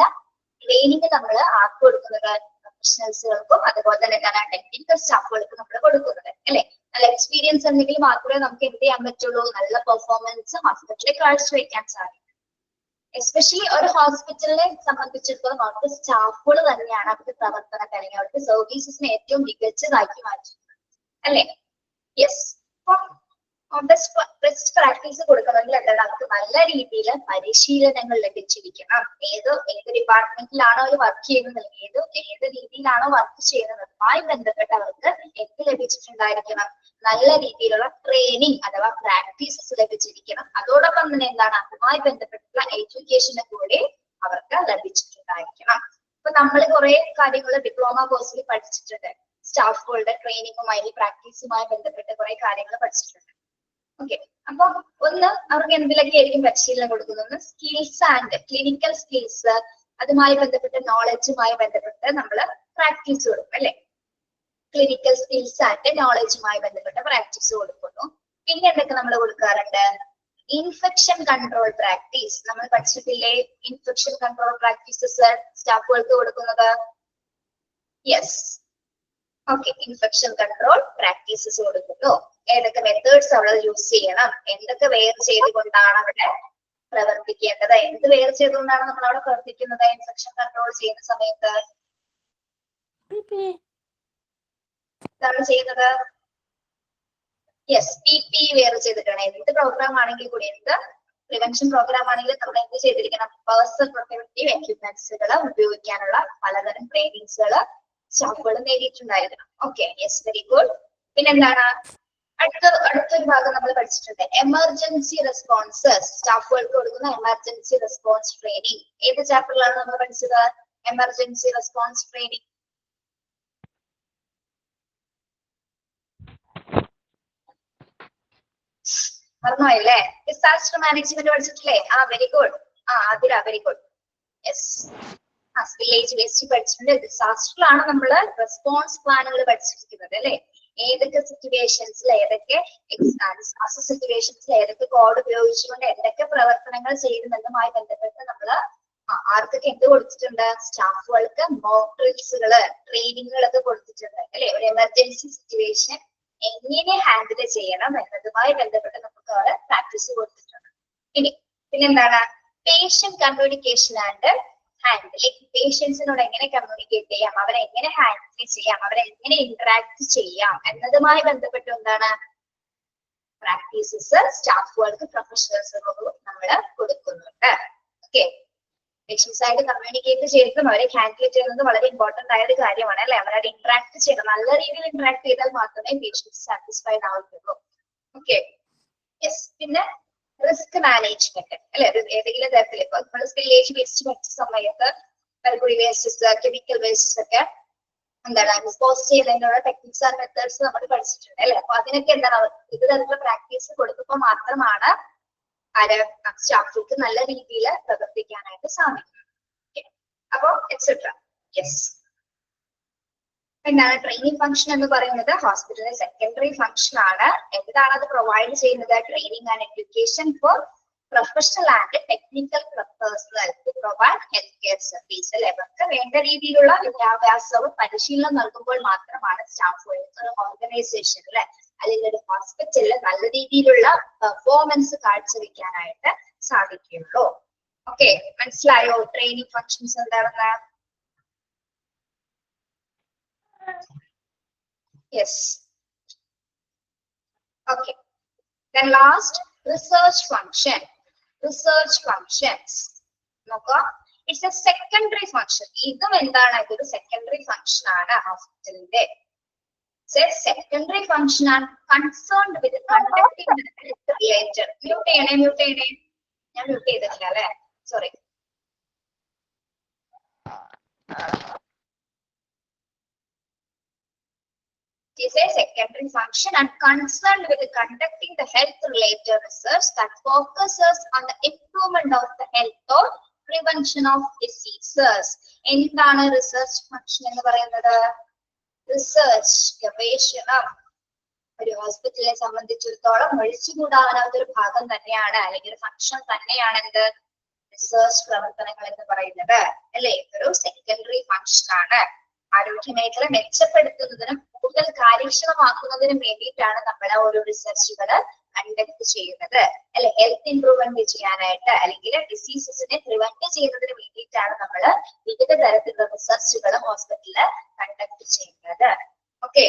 ട്രെയിനിങ് നമ്മൾ ആർക്ക് കൊടുക്കുന്നത്, പ്രൊഫഷണൽസുകൾക്കും അതുപോലെ തന്നെ എന്താണ് ടെക്നിക്കൽ സ്റ്റാഫുകൾക്കും നമ്മൾ കൊടുക്കുന്നത് അല്ലെ. നല്ല എക്സ്പീരിയൻസ് ഉണ്ടെങ്കിൽ മാത്രമേ നമുക്ക് എന്ത് ചെയ്യാൻ പറ്റുള്ളൂ, നല്ല പെർഫോമൻസ് ഹോസ്പിറ്റലിൽ കാഴ്ചവെക്കാൻ സാധിക്കും. എസ്പെഷ്യലി ഒരു ഹോസ്പിറ്റലിനെ സംബന്ധിച്ചിടത്തോളം അവർക്ക് സ്റ്റാഫുകൾ തന്നെയാണ് അവരുടെ പ്രവർത്തനത്തെ അല്ലെങ്കിൽ അവരുടെ സർവീസസിനെ ഏറ്റവും മികച്ചതാക്കി മാറ്റുന്നത് അല്ലെ. യെസ്, ബെസ്റ്റ് പ്രാക്ടീസ് കൊടുക്കണമെങ്കിൽ എന്താണ്, അവർക്ക് നല്ല രീതിയിൽ പരിശീലനങ്ങൾ ലഭിച്ചിരിക്കണം. ഏത് ഡിപ്പാർട്ട്മെന്റിലാണോ അവർ വർക്ക് ചെയ്യുന്നത് അല്ലെങ്കിൽ ഏത് രീതിയിലാണോ വർക്ക് ചെയ്യുന്നത് അതുമായി ബന്ധപ്പെട്ട് അവർക്ക് എന്ത് ലഭിച്ചിട്ടുണ്ടായിരിക്കണം, നല്ല രീതിയിലുള്ള ട്രെയിനിങ് അഥവാ പ്രാക്ടീസസ് ലഭിച്ചിരിക്കണം. അതോടൊപ്പം തന്നെ എന്താണ്, അതുമായി ബന്ധപ്പെട്ടുള്ള എഡ്യൂക്കേഷനെ കൂടി അവർക്ക് ലഭിച്ചിട്ടുണ്ടായിരിക്കണം. ഇപ്പൊ നമ്മൾ കുറെ കാര്യങ്ങൾ ഡിപ്ലോമ കോഴ്സിൽ പഠിച്ചിട്ടുണ്ട്, സ്റ്റാഫുകളുടെ ട്രെയിനിങ്ങുമായി പ്രാക്ടീസുമായി ബന്ധപ്പെട്ട് കുറെ കാര്യങ്ങൾ പഠിച്ചിട്ടുണ്ട്. ഓക്കെ, അപ്പൊ ഒന്ന് അവർക്ക് എന്തിലൊക്കെ ആയിരിക്കും പരിശീലനം കൊടുക്കുന്നത്, സ്കിൽസ് ആൻഡ് ക്ലിനിക്കൽ സ്കിൽസ് അതുമായി ബന്ധപ്പെട്ട നോളജുമായി ബന്ധപ്പെട്ട് നമ്മൾ പ്രാക്ടീസ് കൊടുക്കും അല്ലെ. ക്ലിനിക്കൽ സ്കിൽസ് ആൻഡ് നോളജുമായി ബന്ധപ്പെട്ട പ്രാക്ടീസ് കൊടുക്കുന്നു. പിന്നെ എന്തൊക്കെ നമ്മൾ കൊടുക്കാറുണ്ട്, ഇൻഫെക്ഷൻ കൺട്രോൾ പ്രാക്ടീസ്. നമ്മൾ പഠിച്ചിട്ടില്ലേ ഇൻഫെക്ഷൻ കൺട്രോൾ പ്രാക്ടീസസ് സ്റ്റാഫുകൾക്ക് കൊടുക്കുന്നത്? Yes, okay, infection control practices കൊടുക്കുന്നു. ഏതൊക്കെ മെത്തേഡ്സ് അവിടെ യൂസ് ചെയ്യണം, എന്തൊക്കെ വെയർ ചെയ്തുകൊണ്ടാണ് അവിടെ പ്രവർത്തിക്കേണ്ടത്, എന്ത് വെയർ ചെയ്തുകൊണ്ടാണ് നമ്മൾ അവിടെ പ്രവർത്തിക്കുന്നത് ഇൻഫെക്ഷൻ കൺട്രോൾ ചെയ്യുന്ന സമയത്ത് എന്താണ് ചെയ്യുന്നത്? യെസ്, PPE വെയർ ചെയ്തിട്ടാണ്. എന്ത് പ്രോഗ്രാം ആണെങ്കിൽ കൂടി, എന്ത് പ്രിവെൻഷൻ പ്രോഗ്രാം ആണെങ്കിലും നമ്മൾ എന്ത് ചെയ്തിരിക്കണം, പേഴ്സണൽ പ്രൊട്ടക്റ്റീവ് എക്യുപ്മെന്റ്സുകൾ ഉപയോഗിക്കാനുള്ള പലതരം ട്രെയിനിങ്സുകൾ സ്റ്റാഫുകൾ നേടിയിട്ടുണ്ടായിരിക്കണം. Okay, yes, very good. പിന്നെന്താണ് അടുത്തൊരു ഭാഗം നമ്മൾ പഠിച്ചിട്ടുണ്ട്, എമർജൻസി റെസ്പോൺസസ്. സ്റ്റാഫുകൾക്ക് കൊടുക്കുന്ന എമർജൻസി റെസ്പോൺസ് ട്രെയിനിങ്. ഏത് ചാപ്റ്ററിലാണ് നമ്മൾ പഠിച്ചത്? Emergency response training. മറന്നുപോയല്ലേ? ഡിസാസ്റ്റർ മാനേജ്മെന്റ് പഠിച്ചിട്ടില്ലേ? Very good. അതിലാ, very good. Yes, village waste പഠിച്ചിട്ടുണ്ട്. ഡിസാസ്റ്ററിലാണ് നമ്മൾ റെസ്പോൺസ് പ്ലാനുകൾ പഠിച്ചിരിക്കുന്നത് അല്ലെ. ഏതൊക്കെ സിറ്റുവേഷൻസിൽ ഏതൊക്കെ ഡിസാസ്റ്റർ സിറ്റുവേഷൻസിൽ ഏതൊക്കെ കോഡ് ഉപയോഗിച്ചുകൊണ്ട് എന്തൊക്കെ പ്രവർത്തനങ്ങൾ ചെയ്യുന്നതുമായി ബന്ധപ്പെട്ട് നമ്മൾ ആർക്കൊക്കെ എന്ത് കൊടുത്തിട്ടുണ്ട്, സ്റ്റാഫുകൾക്ക് മോക്ക് ഡ്രിൽസുകള് ട്രെയിനിങ്ങുകളൊക്കെ കൊടുത്തിട്ടുണ്ട് അല്ലെ. ഒരു എമർജൻസി സിറ്റുവേഷൻ എങ്ങനെ ഹാൻഡിൽ ചെയ്യണം എന്നതുമായി ബന്ധപ്പെട്ട് നമുക്ക് അവിടെ പ്രാക്ടീസ് കൊടുത്തിട്ടുണ്ട്. പിന്നെന്താണ്, പേഷ്യന്റ് കമ്മ്യൂണിക്കേഷൻ ആൻഡ് ഹാൻഡിലിംഗ്. പേഷ്യൻസിനോട് എങ്ങനെ കമ്മ്യൂണിക്കേറ്റ് ചെയ്യാം, അവരെ എങ്ങനെ ഹാൻഡിൽ ചെയ്യാം, അവരെ എങ്ങനെ ഇന്ററാക്ട് ചെയ്യാം എന്നതുമായി ബന്ധപ്പെട്ട് എന്താണ് പ്രാക്ടീസസ് സ്റ്റാഫുകൾക്ക് പ്രൊഫഷണൽസുകൾക്കും നമ്മൾ കൊടുക്കുന്നുണ്ട്. ഓക്കെ, പേഷ്യൻസ് ആയിട്ട് കമ്മ്യൂണിക്കേറ്റ് ചെയ്തിട്ടും അവരെ ഹാൻഡിൽ ചെയ്യുന്നത് വളരെ ഇമ്പോർട്ടന്റ് ആയ ഒരു കാര്യമാണ് അല്ലെ. അവരോട് ഇന്ററാക്ട് ചെയ്യണം, നല്ല രീതിയിൽ ഇന്ററാക്ട് ചെയ്താൽ മാത്രമേ പേഷ്യൻസ് സാറ്റിസ്ഫൈഡ് ആവുള്ളൂ. Okay, yes. പിന്നെ റിസ്ക് മാനേജ്മെന്റ് അല്ലെ. ഏതെങ്കിലും തരത്തിൽ ഇപ്പൊ നമ്മൾ വില്ലേജ് വേസ്റ്റ് പഠിച്ച സമയത്ത് കൽക്കുടി വേസ്റ്റസ് കെമിക്കൽ വേസ്റ്റസ് ഒക്കെ എന്താണ് ഡിസ്പോസ് ചെയ്യുന്നതിനുള്ള ടെക്നിക്സ് ആൻഡ് മെത്തേഡ്സ് നമ്മൾ പഠിച്ചിട്ടുണ്ട് അല്ലെ. അപ്പൊ അതിനൊക്കെ എന്താണ് ഇത് തരത്തിലുള്ള പ്രാക്ടീസ് കൊടുക്കുമ്പോൾ മാത്രമാണ് സ്റ്റാഫുകൾക്ക് നല്ല രീതിയിൽ പ്രവർത്തിക്കാനായിട്ട് സാധിക്കും. അപ്പൊ എക്സെട്ര. യെസ്, എന്താണ് ട്രെയിനിങ് ഫംഗ്ഷൻ എന്ന് പറയുന്നത് ഹോസ്പിറ്റലിലെ സെക്കൻഡറി ഫംഗ്ഷൻ ആണ്. എന്താണ് അത് പ്രൊവൈഡ് ചെയ്യുന്നത്? Training and education for professional and technical personnel to provide health care service അല്ലെ. അവർക്ക് വേണ്ട രീതിയിലുള്ള വിദ്യാഭ്യാസവും പരിശീലനം നൽകുമ്പോൾ മാത്രമാണ് സ്റ്റാഫുകൾക്ക് ഒരു ഓർഗനൈസേഷൻ അല്ലെ അല്ലെങ്കിൽ ഒരു ഹോസ്പിറ്റലിൽ നല്ല രീതിയിലുള്ള പെർഫോമൻസ് കാഴ്ചവെക്കാനായിട്ട് സാധിക്കുള്ളൂ. ഓക്കെ, മനസ്സിലായോ ട്രെയിനിങ് ഫംഗ്ഷൻസ് എന്താണെന്ന്? Yes. Okay. Then last, research function. Research functions. നോക്കുക, it's a secondary function. ഇതും എന്താണ്? ഇതൊരു secondary function ആണ് ഹോസ്പിറ്റലിന്റെ. It's a secondary function and concerned with conducting the health related. Mute ചെയ്യണേ. ഞാൻ മ്യൂട്ട് ചെയ്തിട്ടില്ല അല്ലെ, sorry. Is a secondary function and concerned with conducting the health related research that focuses on the improvement of the health or prevention of diseases. എന്താണ് research function എന്ന് പറയുന്നത്? Research, ഗവേഷണം ഒരു ഹോസ്പിറ്റലിനെ സംബന്ധിച്ചിടത്തോളം ഒഴിച്ചുകൂടാനാവാത്ത ഒരു ഭാഗം തന്നെയാണ്, അല്ലെങ്കിൽ ഒരു ഫംഗ്ഷൻ തന്നെയാണ് എന്ത്? റിസർച്ച് പ്രവർത്തനങ്ങൾ എന്ന് പറയുന്നത് അല്ലെ. ഒരു സെക്കൻഡറി ഫംഗ്ഷൻ ആണ്. ആരോഗ്യ മേഖല മെച്ചപ്പെടുത്തുന്നതിനും കൂടുതൽ കാര്യക്ഷമമാക്കുന്നതിനും വേണ്ടിയിട്ടാണ് നമ്മൾ ഓരോ റിസർച്ചുകൾ കണ്ടക്ട് ചെയ്യുന്നത് അല്ലെ. ഹെൽത്ത് ഇംപ്രൂവ്മെന്റ് ചെയ്യാനായിട്ട് അല്ലെങ്കിൽ ഡിസീസസിനെ പ്രിവെന്റ് ചെയ്യുന്നതിന് വേണ്ടിയിട്ടാണ് നമ്മൾ വിവിധ തരത്തിലുള്ള റിസർച്ചുകൾ ഹോസ്പിറ്റലിൽ കണ്ടക്ട് ചെയ്യുന്നത്. ഓക്കെ,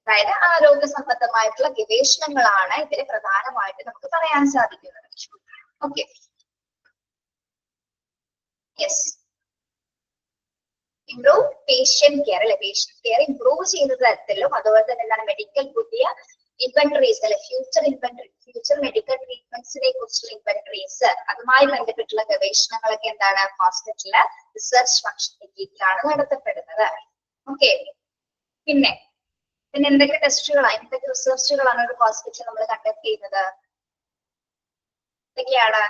അതായത് ആരോഗ്യ സംബന്ധമായിട്ടുള്ള ഗവേഷണങ്ങളാണ് ഇതിൽ പ്രധാനമായിട്ട് നമുക്ക് പറയാൻ സാധിക്കുന്നത്. Okay, yes. Improve patient care അല്ലെ. പേഷ്യന്റ് കെയർ ഇംപ്രൂവ് ചെയ്യുന്ന തരത്തിലും അതുപോലെ തന്നെ എന്താണ് മെഡിക്കൽ പുതിയ ഇൻവെന്ററീസ് അല്ലെ, ഫ്യൂച്ചർ മെഡിക്കൽ ട്രീറ്റ്മെന്റ്സിനെ കുറിച്ചുള്ള ഇൻവെന്ററീസ്, അതുമായി ബന്ധപ്പെട്ടുള്ള ഗവേഷണങ്ങളൊക്കെ എന്താണ് ഹോസ്പിറ്റലിലെ റിസർച്ച് ഫംഗ്ഷന്റെ കീഴിലാണ് നടത്തപ്പെടുന്നത്. ഓക്കെ, പിന്നെ എന്തൊക്കെ ടെസ്റ്റുകളാണ്, എന്തൊക്കെ റിസർച്ചുകളാണ് ഒരു ഹോസ്പിറ്റലിൽ നമ്മൾ കണ്ടക്ട് ചെയ്യുന്നത്? എന്തൊക്കെയാണ്?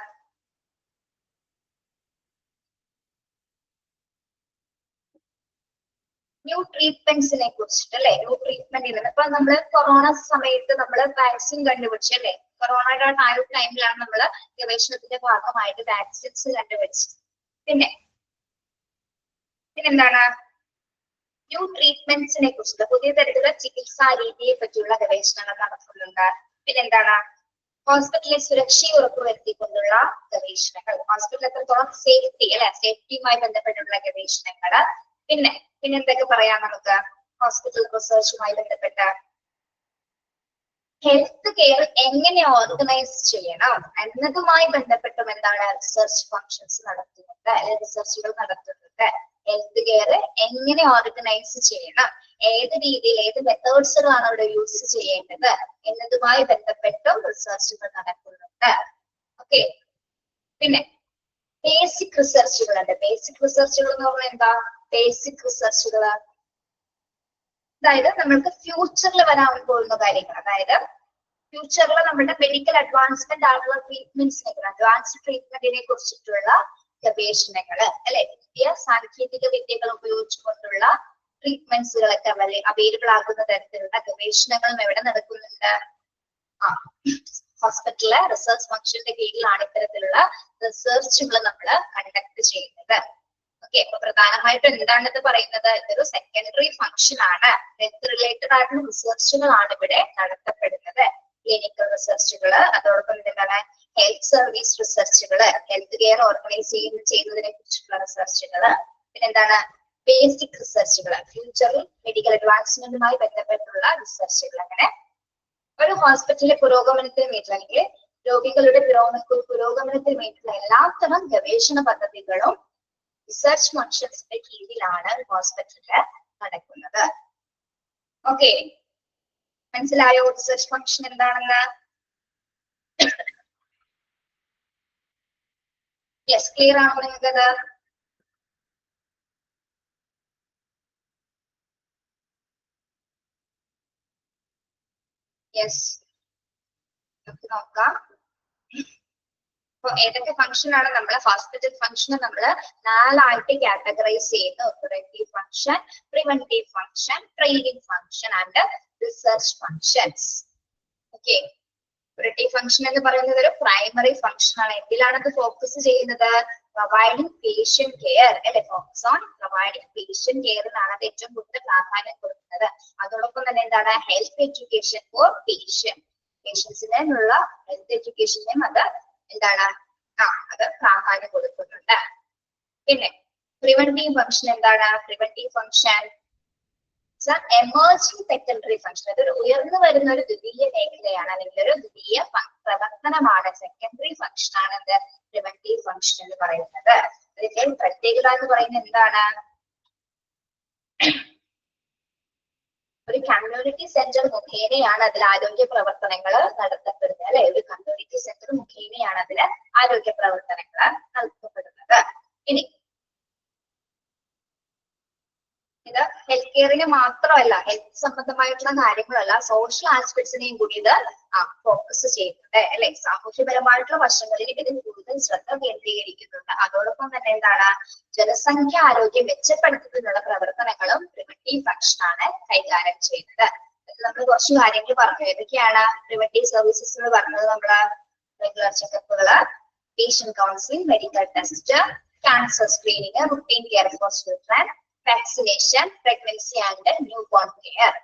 ന്യൂ ട്രീറ്റ്മെന്റ്സിനെ കുറിച്ചിട്ട് അല്ലെ. ന്യൂ ട്രീറ്റ്മെന്റ് ഇപ്പൊ നമ്മള് കൊറോണ സമയത്ത് നമ്മൾ വാക്സിൻ കണ്ടുപിടിച്ചു അല്ലെ. കൊറോണയുടെ ടൈമിലാണ് നമ്മൾ ഗവേഷണത്തിന്റെ ഭാഗമായിട്ട് വാക്സിൻസ് കണ്ടുപിടിച്ചത്. പിന്നെന്താണ്? ന്യൂ ട്രീറ്റ്മെന്റ്സിനെ കുറിച്ചുള്ള പുതിയ തരത്തിലുള്ള ചികിത്സാ രീതിയെ പറ്റിയുള്ള ഗവേഷണങ്ങൾ നടത്തുന്നുണ്ട്. പിന്നെന്താണ്? ഹോസ്പിറ്റലിലെ സുരക്ഷയെ ഉറപ്പുവരുത്തിക്കൊണ്ടുള്ള ഗവേഷണങ്ങൾ, ഹോസ്പിറ്റൽ എത്രത്തോളം സേഫ്റ്റി അല്ലെ, സേഫ്റ്റിയുമായി ബന്ധപ്പെട്ടുള്ള ഗവേഷണങ്ങള്. പിന്നെന്തൊക്കെ പറയാം നമുക്ക് ഹോസ്പിറ്റൽ റിസർച്ചുമായി ബന്ധപ്പെട്ട്? ഹെൽത്ത് കെയർ എങ്ങനെ ഓർഗനൈസ് ചെയ്യണം എന്നതുമായി ബന്ധപ്പെട്ടും എന്താണ് റിസർച്ച് ഫംഗ്ഷൻസ് നടത്തുന്നത് അല്ലെങ്കിൽ റിസർച്ചുകൾ നടത്തുന്നത്. ഹെൽത്ത് കെയർ എങ്ങനെ ഓർഗനൈസ് ചെയ്യണം, ഏത് രീതിയിൽ ഏത് മെത്തേഡ്സുകളാണ് അവിടെ യൂസ് ചെയ്യേണ്ടത് എന്നതുമായി ബന്ധപ്പെട്ടും റിസർച്ചുകൾ നടക്കുന്നുണ്ട്. ഓക്കെ, പിന്നെ ബേസിക് റിസർച്ചുകളുണ്ട്. ബേസിക് റിസർച്ചുകൾ എന്ന് പറഞ്ഞാൽ എന്താ? ബേസിക് റിസർച്ചുകൾ അതായത് നമ്മൾക്ക് ഫ്യൂച്ചറിൽ വരാൻ പോകുന്ന കാര്യങ്ങൾ, അതായത് ഫ്യൂച്ചറിൽ നമ്മുടെ മെഡിക്കൽ അഡ്വാൻസ്മെന്റ് ആയിട്ടുള്ള ട്രീറ്റ്മെന്റ്സിനെ, അഡ്വാൻസ്ഡ് ട്രീറ്റ്മെന്റിനെ കുറിച്ചിട്ടുള്ള ഗവേഷണങ്ങള് അല്ലെ. പുതിയ സാങ്കേതിക വിദ്യകൾ ഉപയോഗിച്ചുകൊണ്ടുള്ള ട്രീറ്റ്മെന്റ്സുകളൊക്കെ അവൈലബിൾ ആകുന്ന തരത്തിലുള്ള ഗവേഷണങ്ങളും എവിടെ നടക്കുന്നുണ്ട്? ഹോസ്പിറ്റലിലെ റിസർച്ച് ഫംഗ്ഷന്റെ കീഴിലാണ് ഇത്തരത്തിലുള്ള റിസർച്ചുകൾ നമ്മൾ കണ്ടക്ട് ചെയ്യുന്നത്. ഓക്കെ, അപ്പൊ പ്രധാനമായിട്ടും എന്താണെന്ന് പറയുന്നത്? ഇതൊരു സെക്കൻഡറി ഫംഗ്ഷൻ ആണ്. ഹെൽത്ത് റിലേറ്റഡ് ആയിട്ടുള്ള റിസർച്ചുകളാണ് ഇവിടെ നടത്തപ്പെടുന്നത്. ക്ലിനിക്കൽ റിസർച്ചുകൾ, അതോടൊപ്പം എന്താണ് ഹെൽത്ത് സർവീസ് റിസർച്ചുകൾ, ഹെൽത്ത് കെയർ ഓർഗനൈസ് ചെയ്യുന്നതിനെ കുറിച്ചുള്ള റിസർച്ചുകൾ. പിന്നെന്താണ്? ബേസിക് റിസർച്ചുകൾ, ഫ്യൂച്ചറിൽ മെഡിക്കൽ അഡ്വാൻസ്മെന്റുമായി ബന്ധപ്പെട്ടുള്ള റിസർച്ചുകൾ. അങ്ങനെ ഒരു ഹോസ്പിറ്റലിലെ പുരോഗമനത്തിന് വേണ്ടിയിട്ടുള്ള അല്ലെങ്കിൽ രോഗികളുടെ പുരോഗമനത്തിന് വേണ്ടിയിട്ടുള്ള എല്ലാത്തരം ഗവേഷണ പദ്ധതികളും റിസർച്ച് ഫംഗ്ഷൻസിന്റെ കീഴിലാണ് ഹോസ്പിറ്റലില് നടക്കുന്നത്. ഓക്കെ, മനസ്സിലായോ റിസർച്ച് ഫംഗ്ഷൻ എന്താണെന്ന്? യെസ്, ക്ലിയർ ആണോ നിങ്ങൾക്കത്? യെസ്, നമുക്ക് നോക്കാം. അപ്പൊ ഏതൊക്കെ ഫംഗ്ഷൻ ആണ് നമ്മൾ ഹോസ്പിറ്റൽ ഫംഗ്ഷനെ നമ്മൾ 4 ആയിട്ട് കാറ്റഗറൈസ് ചെയ്യുന്നു. Operative function, preventive function, training function and research functions. Okay, operative function എന്ന് പറയുന്നത് ഒരു പ്രൈമറി ഫംഗ്ഷൻ ആണ്. എന്തിലാണ് അത് ഫോക്കസ് ചെയ്യുന്നത്? പ്രൊവൈഡിങ് പേഷ്യന്റ് കെയർ അല്ലെ. ഫോക്കസ് ഓൺ പ്രൊവൈഡിങ് പേഷ്യന്റ് കെയറിനാണ് അത് ഏറ്റവും കൂടുതൽ പ്രാധാന്യം കൊടുക്കുന്നത്. അതോടൊപ്പം തന്നെ എന്താണ്? ഹെൽത്ത് എഡ്യൂക്കേഷൻ ഫോർ പേഷ്യൻസിനുള്ള ഹെൽത്ത് എഡ്യൂക്കേഷനെയും അത് എന്താണ്? അത് പ്രാധാന്യം കൊടുക്കുന്നുണ്ട്. പിന്നെ പ്രിവെന്റീവ് ഫംഗ്ഷൻ എന്താണ്? Preventive function emerging secondary function. അതൊരു ഉയർന്നു വരുന്ന ഒരു ദ്വിതീയ മേഖലയാണ് അല്ലെങ്കിൽ ഒരു ദ്വിതീയ പ്രവർത്തനമാണ്. സെക്കൻഡറി ഫംഗ്ഷൻ ആണ് എന്ത്? പ്രിവെന്റീവ് ഫംഗ്ഷൻ എന്ന് പറയുന്നത്. അതിന്റെ പ്രത്യേകത എന്ന് പറയുന്നത് എന്താണ്? ഒരു കമ്മ്യൂണിറ്റി സെന്റർ മുഖേനയാണ് അതിൽ ആരോഗ്യ പ്രവർത്തനങ്ങൾ നടത്തപ്പെടുന്നത് അല്ലെ. ഒരു കമ്മ്യൂണിറ്റി സെന്റർ മുഖേനയാണ് അതിൽ ആരോഗ്യ പ്രവർത്തനങ്ങൾ നടത്തപ്പെടുന്നത്. ഇനി ഇത് ഹെൽത്ത് കെയറിന് മാത്രമല്ല, ഹെൽത്ത് സംബന്ധമായിട്ടുള്ള കാര്യങ്ങളല്ല, സോഷ്യൽ ആസ്പെക്ട്സിനെയും കൂടി ഇത് ഫോക്കസ് ചെയ്യുന്നുണ്ട് അല്ലെ. സാമൂഹ്യപരമായിട്ടുള്ള വശങ്ങളിൽ ഇത് കൂടുതൽ ശ്രദ്ധ കേന്ദ്രീകരിക്കുന്നുണ്ട്. അതോടൊപ്പം തന്നെ എന്താണ്, ജനസംഖ്യ ആരോഗ്യം മെച്ചപ്പെടുത്തുന്നതിനുള്ള പ്രവർത്തനങ്ങളും പ്രിവെന്റീവ് ഫംഗ്ഷൻ ആണ് കൈകാര്യം ചെയ്യുന്നത്. നമ്മൾ കുറച്ച് കാര്യങ്ങൾ പറഞ്ഞു. ഏതൊക്കെയാണ് പ്രിവെന്റീവ് സർവീസസ് എന്ന് പറഞ്ഞത്? നമ്മള് റെഗുലർ ചെക്കപ്പുകള്, patient counselling, medical test, cancer screening, routine care for children, vaccination, pregnancy and newborn care.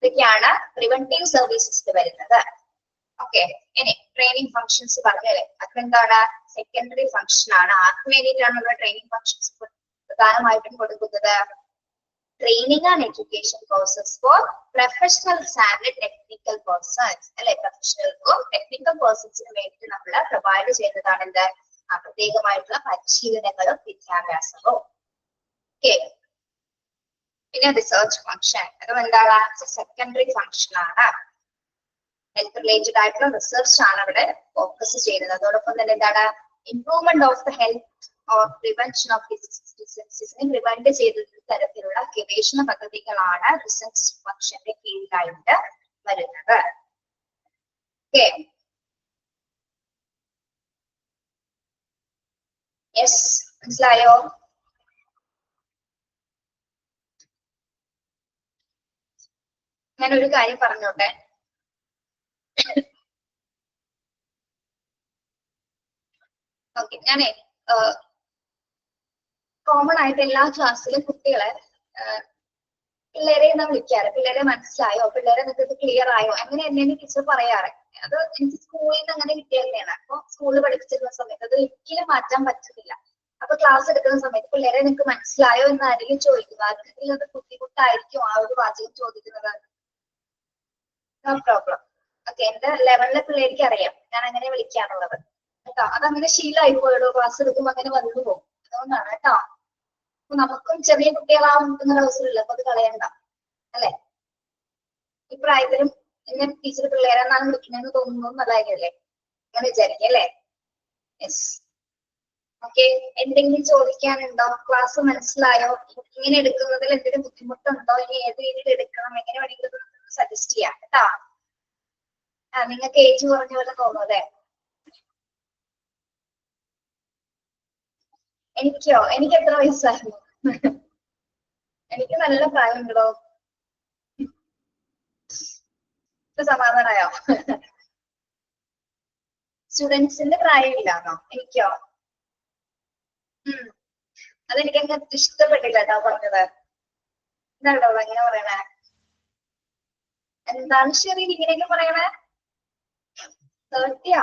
ഇതൊക്കെയാണ് പ്രിവെന്റീവ് സർവീസസിൽ വരുന്നത്. ഓക്കെ, ഇനി ട്രെയിനിങ് ഫംഗ്ഷൻസ് പറഞ്ഞല്ലേ, അതെന്താണ്? സെക്കൻഡറി ഫംഗ്ഷൻ ആണ്. ആർക്ക് വേണ്ടിയിട്ടാണ് നമ്മൾ ട്രെയിനിങ് ഫംഗ്ഷൻസ് പ്രധാനമായിട്ടും കൊടുക്കുന്നത്? Training and education courses for professionals and technical persons അല്ലെ. പ്രൊഫഷണൽക്കും ടെക്നിക്കൽ പേഴ്സൺസിന് വേണ്ടിയിട്ട് നമ്മൾ പ്രൊവൈഡ് ചെയ്യുന്നതാണ് എന്ത്? പ്രത്യേകമായിട്ടുള്ള പരിശീലനങ്ങളും വിദ്യാഭ്യാസവും. ഓക്കെ, പിന്നെ റിസർച്ച് ഫംഗ്ഷൻ, അതും എന്താണ്? സെക്കൻഡറി ഫംഗ്ഷൻ ആണ്. ഹെൽത്ത് റിലേറ്റഡ് ആയിട്ടുള്ള റിസർച്ച് ആണ് അവിടെ ഫോക്കസ് ചെയ്യുന്നത്. അതോടൊപ്പം തന്നെ എന്താണ്? Improvement of the health or prevention of ഡിസീസസിനെ പ്രിവെന്റ് ചെയ്ത തരത്തിലുള്ള ഗവേഷണ പദ്ധതികളാണ് റിസർച്ച് ഫംഗ്ഷന്റെ കീഴിലായിട്ട് വരുന്നത്. ഓക്കെ, യെസ്, മനസ്സിലായോ? ഞാൻ ഒരു കാര്യം പറഞ്ഞോട്ടെ. ഓക്കെ, ഞാനേ കോമൺ ആയിട്ട് എല്ലാ ക്ലാസ്സിലും കുട്ടികളെ പിള്ളേരെ എന്നാ വിളിക്കാറ്. പിള്ളേരെ മനസ്സിലായോ, പിള്ളേരെ നിങ്ങൾക്ക് ക്ലിയർ ആയോ, അങ്ങനെ എന്നെ ടീച്ചർ പറയാറ്. അത് എനിക്ക് സ്കൂളിൽ നിന്ന് അങ്ങനെ കിട്ടിയതന്നെയാണ്. അപ്പൊ സ്കൂളിൽ പഠിപ്പിച്ചിരുന്ന സമയത്ത് അത് ഒരിക്കലും മാറ്റാൻ പറ്റുന്നില്ല. അപ്പൊ ക്ലാസ് എടുക്കുന്ന സമയത്ത് പിള്ളേരെ നിങ്ങൾക്ക് മനസ്സിലായോ എന്ന് ആരെങ്കിലും ചോദിക്കുന്നു. ആർക്കെങ്കിലും അത് ബുദ്ധിമുട്ടായിരിക്കും ആ ഒരു വാചകം ചോദിക്കുന്നത്? No problem. ഓക്കെ, എന്റെ ലെവലിലെ പിള്ളേർക്ക് അറിയാം ഞാൻ അങ്ങനെ വിളിക്കാനുള്ളത് കേട്ടോ. അതങ്ങനെ ശീലമായി പോയടോ, ക്ലാസ് എടുക്കുമ്പോൾ അങ്ങനെ വന്നു പോകും. അതുകൊണ്ടാണ് കേട്ടോ. അപ്പൊ നമുക്കും ചെറിയ കുട്ടികളാവാൻ കിട്ടുന്ന അവസരമില്ല, അപ്പൊ അത് കളയണ്ട അല്ലെ. ഇപ്രായത്തിലും ഇങ്ങനെ ടീച്ചർ പിള്ളേരെന്നാണ് വിളിക്കണമെന്ന് തോന്നുന്നു നല്ല കാര്യമല്ലേ? അങ്ങനെ വിചാരിക്കും അല്ലേ? യെസ്. ഓക്കെ, എന്തെങ്കിലും ചോദിക്കാനുണ്ടോ? ക്ലാസ് മനസ്സിലായോ? ഇങ്ങനെ എടുക്കുന്നതിൽ എന്തെങ്കിലും ബുദ്ധിമുട്ടുണ്ടോ? ഇനി ഏത് രീതിയിൽ എടുക്കണം, എങ്ങനെ വേണമെങ്കിലും സജസ്റ്റ് ചെയ്യാം കേട്ടോ. നിങ്ങൾക്ക് ഏജ് കുറഞ്ഞ പോലെ തോന്നും അല്ലേ? എനിക്കോ? എനിക്ക് എത്ര വയസ്സായിരുന്നു? എനിക്ക് നല്ല പ്രായമുണ്ടോ? സമാധാനായോ? സ്റ്റുഡൻസിന്റെ പ്രായമില്ലാന്നോ? എനിക്കോ? അതെനിക്ക് അങ്ങനെ ഇഷ്ടപ്പെട്ടില്ല കേട്ടോ പറഞ്ഞത്. എന്താണോ അങ്ങനെ പറയണേ? എന്താണ് ശരി ഇങ്ങനെയൊക്കെ പറയണേ? 30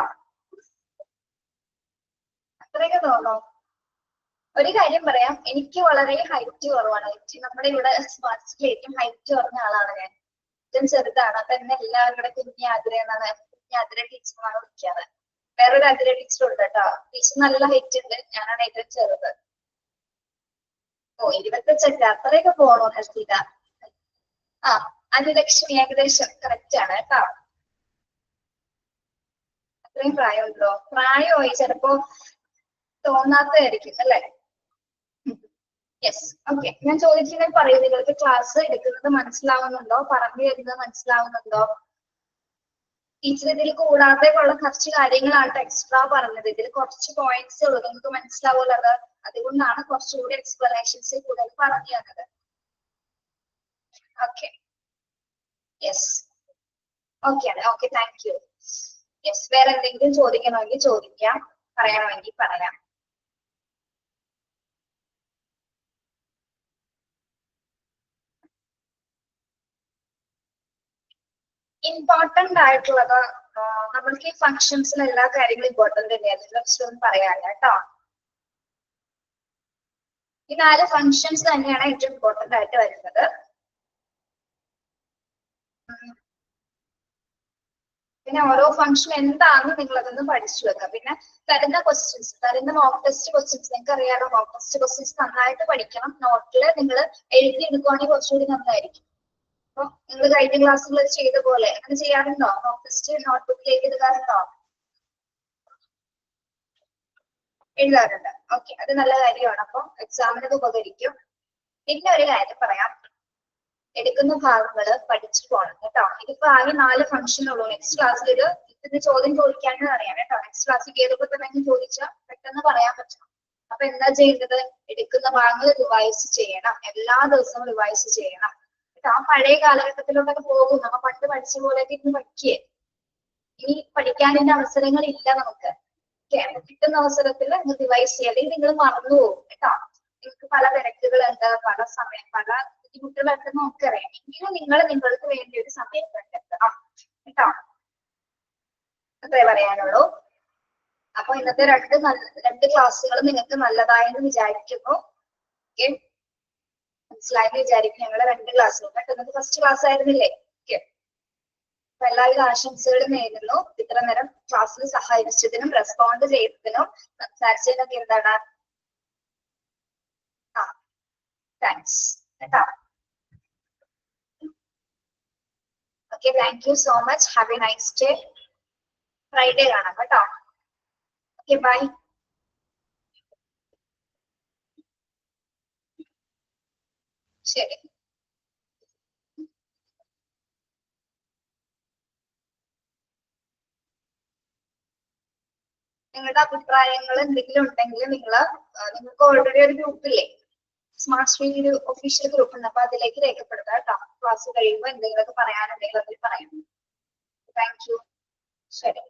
അത്രയൊക്കെ തോന്നോ? ഒരു കാര്യം പറയാം, എനിക്ക് വളരെ ഹൈറ്റ് കുറവാണ്. നമ്മുടെ ഇവിടെ സ്മാർട്സിൽ ഏറ്റവും ഹൈറ്റ് കുറഞ്ഞ ആളാണ് ഞാൻ. ഏറ്റവും ചെറുതാണ്. അപ്പൊ എന്നെ എല്ലാവരും കൂടെ കുഞ്ഞാതിര എന്നാണ്, കുഞ്ഞാതിര ടീച്ചറാണ് വിളിക്കാറ്. വേറൊരു അതിര ടീച്ചർ ഉണ്ട് കേട്ടോ. ടീച്ചർ നല്ല ഹൈറ്റ് ഉണ്ട്, ഞാനാണ് ഏറ്റവും ചെറുത്. ഓ 25 അത്രയൊക്കെ പോണോ ഹർഷിത? ആ, അനുലക്ഷ്മി ഏകദേശം കറക്റ്റ് ആണ് കേട്ടോ. അത്രയും പ്രായമുണ്ടോ? പ്രായമായി ചിലപ്പോ തോന്നാത്തതായിരിക്കും അല്ലെ? യെസ്. ഓക്കെ, ഞാൻ ചോദിക്കുന്നത് പറയൂ, നിങ്ങൾക്ക് ക്ലാസ് എടുക്കുന്നത് മനസ്സിലാവുന്നുണ്ടോ? പറഞ്ഞു തരുന്നത് മനസ്സിലാവുന്നുണ്ടോ? ടീച്ചർ ഇതിൽ കൂടാതെ ഉള്ള കുറച്ച് കാര്യങ്ങളാണ് എക്സ്ട്രാ പറഞ്ഞത്. ഇതിൽ കുറച്ച് പോയിന്റ്സ് ഉള്ളൂ, നിങ്ങൾക്ക് മനസ്സിലാവുമല്ലോ അത്. അതുകൊണ്ടാണ് കുറച്ചുകൂടി എക്സ്പ്ലനേഷൻസ് കൂടുതൽ പറഞ്ഞു തന്നത്. Okay, yes. ഓക്കെ ആണ്. Okay, thank U. യെസ്, വേറെ എന്തെങ്കിലും ചോദിക്കണമെങ്കിൽ ചോദിക്കാം, പറയണമെങ്കിൽ പറയാം. ഇമ്പോർട്ടന്റ് ആയിട്ടുള്ളത് നമ്മൾക്ക് ഈ ഫംഗ്ഷൻസിൽ എല്ലാ കാര്യങ്ങളും ഇമ്പോർട്ടന്റ് തന്നെയാണ്. ഒന്ന് പറയാല്ല കേട്ടോ. ഈ 4 ഫംഗ്ഷൻസ് തന്നെയാണ് ഏറ്റവും ഇമ്പോർട്ടന്റ് ആയിട്ട് വരുന്നത്. പിന്നെ ഓരോ ഫംഗ്ഷൻ എന്താണെന്ന് നിങ്ങൾ അതൊന്ന് പഠിച്ചു വെക്കാം. പിന്നെ തരുന്ന ക്വസ്റ്റ്യൻസ്, തരുന്ന മോക്ക് ടെസ്റ്റ് ക്വസ്റ്റ്യൻസ് നിങ്ങൾക്ക് അറിയാലോ. മോക്ക് ടെസ്റ്റ് ക്വസ്റ്റ്യൻസ് നന്നായിട്ട് പഠിക്കണം. നോട്ടില് നിങ്ങൾ എഴുതി എടുക്കുവാണെങ്കിൽ കുറച്ചുകൂടി നന്നായിരിക്കും. അപ്പൊ നിങ്ങൾ കഴിഞ്ഞ ക്ലാസ്സുകളിൽ ചെയ്ത പോലെ അങ്ങനെ ചെയ്യാറുണ്ടോ? മോക്ക് ടെസ്റ്റ് നോട്ട്ബുക്കിലേക്ക് എഴുതാറുണ്ടോ? എഴുതാറുണ്ട്. ഓക്കെ, അത് നല്ല കാര്യമാണ്. അപ്പൊ എക്സാമിനത് ഉപകരിക്കും. പിന്നെ ഒരു കാര്യം പറയാം, എടുക്കുന്ന ഭാഗങ്ങള് പഠിച്ചു പോകണം കേട്ടോ. ഇതിപ്പോ ആകെ 4 ഫംഗ്ഷൻ ഉള്ളൂ. നെക്സ്റ്റ് ക്ലാസ്സിൽ ഇതിന് ചോദ്യം ചോദിക്കാനും അറിയാം കേട്ടോ. നെക്സ്റ്റ് ക്ലാസ്സിൽ കേൾക്കുമ്പോൾ തന്നെ ചോദിച്ചാൽ പെട്ടെന്ന് പറയാൻ പറ്റണം. അപ്പൊ എന്താ ചെയ്യേണ്ടത്? എടുക്കുന്ന ഭാഗങ്ങൾ റിവൈസ് ചെയ്യണം, എല്ലാ ദിവസവും റിവൈസ് ചെയ്യണം കേട്ടോ. ആ പഴയ കാലഘട്ടത്തിലോട്ടൊക്കെ പോകും, നമ്മ പണ്ട് പഠിച്ച പോലെയൊക്കെ ഇന്ന് പഠിക്കേ. ഇനി പഠിക്കാനുള്ള അവസരങ്ങൾ ഇല്ല നമുക്ക്. കിട്ടുന്ന അവസരത്തിൽ റിവൈസ് ചെയ്യുക, അല്ലെങ്കിൽ നിങ്ങൾ മറന്നു പോകും കേട്ടോ. നിങ്ങൾക്ക് പല തിരക്കുകളുണ്ട്, പല സമയം, പല ബുദ്ധിമുട്ടുകളൊക്കെ നമുക്കറിയാം. എങ്കിലും നിങ്ങൾ നിങ്ങൾക്ക് വേണ്ടി ഒരു സമയം കണ്ടെത്തണം കേട്ടോ. അത്രേ പറയാനുള്ളൂ. അപ്പൊ ഇന്നത്തെ രണ്ട് ക്ലാസ്സുകൾ നിങ്ങൾക്ക് നല്ലതായെന്ന് വിചാരിക്കുന്നു. ഓക്കെ, മനസ്സിലായെന്ന് വിചാരിക്കും. ഞങ്ങളുടെ 2 ക്ലാസ്സുകൾ കേട്ടോ. ഇന്നത്തെ ഫസ്റ്റ് ക്ലാസ് ആയിരുന്നില്ലേ? ഓക്കെ, അപ്പൊ എല്ലാവരും ആശംസകളും നേരുന്നു. ഇത്ര നേരം ക്ലാസ്സിൽ സഹായിച്ചതിനും റെസ്പോണ്ട് ചെയ്തതിനും സംസാരിച്ചതിനൊക്കെ എന്താണ്? താങ്ക്സ് കേട്ടോ. Okay, thank you so much. Have a nice day. Friday കാണാം കേട്ടോ. Okay, bye. ശരി. നിങ്ങളുടെ അഭിപ്രായങ്ങൾ എന്തെങ്കിലും ഉണ്ടെങ്കിൽ നിങ്ങൾക്ക് ഓൾറെഡി ഒരു ഗ്രൂപ്പില്ലേ, സ്മാർട്ട് സ്ട്രീം ഒരു ഒഫീഷ്യൽ ഗ്രൂപ്പ് ഉണ്ട്. അപ്പൊ അതിലേക്ക് രേഖപ്പെടുത്തുക കേട്ടോ. ക്ലാസ് കഴിയുമ്പോൾ എന്തെങ്കിലുമൊക്കെ പറയാനുണ്ടെങ്കിൽ അതിൽ പറയാം. Thank you. ശരി.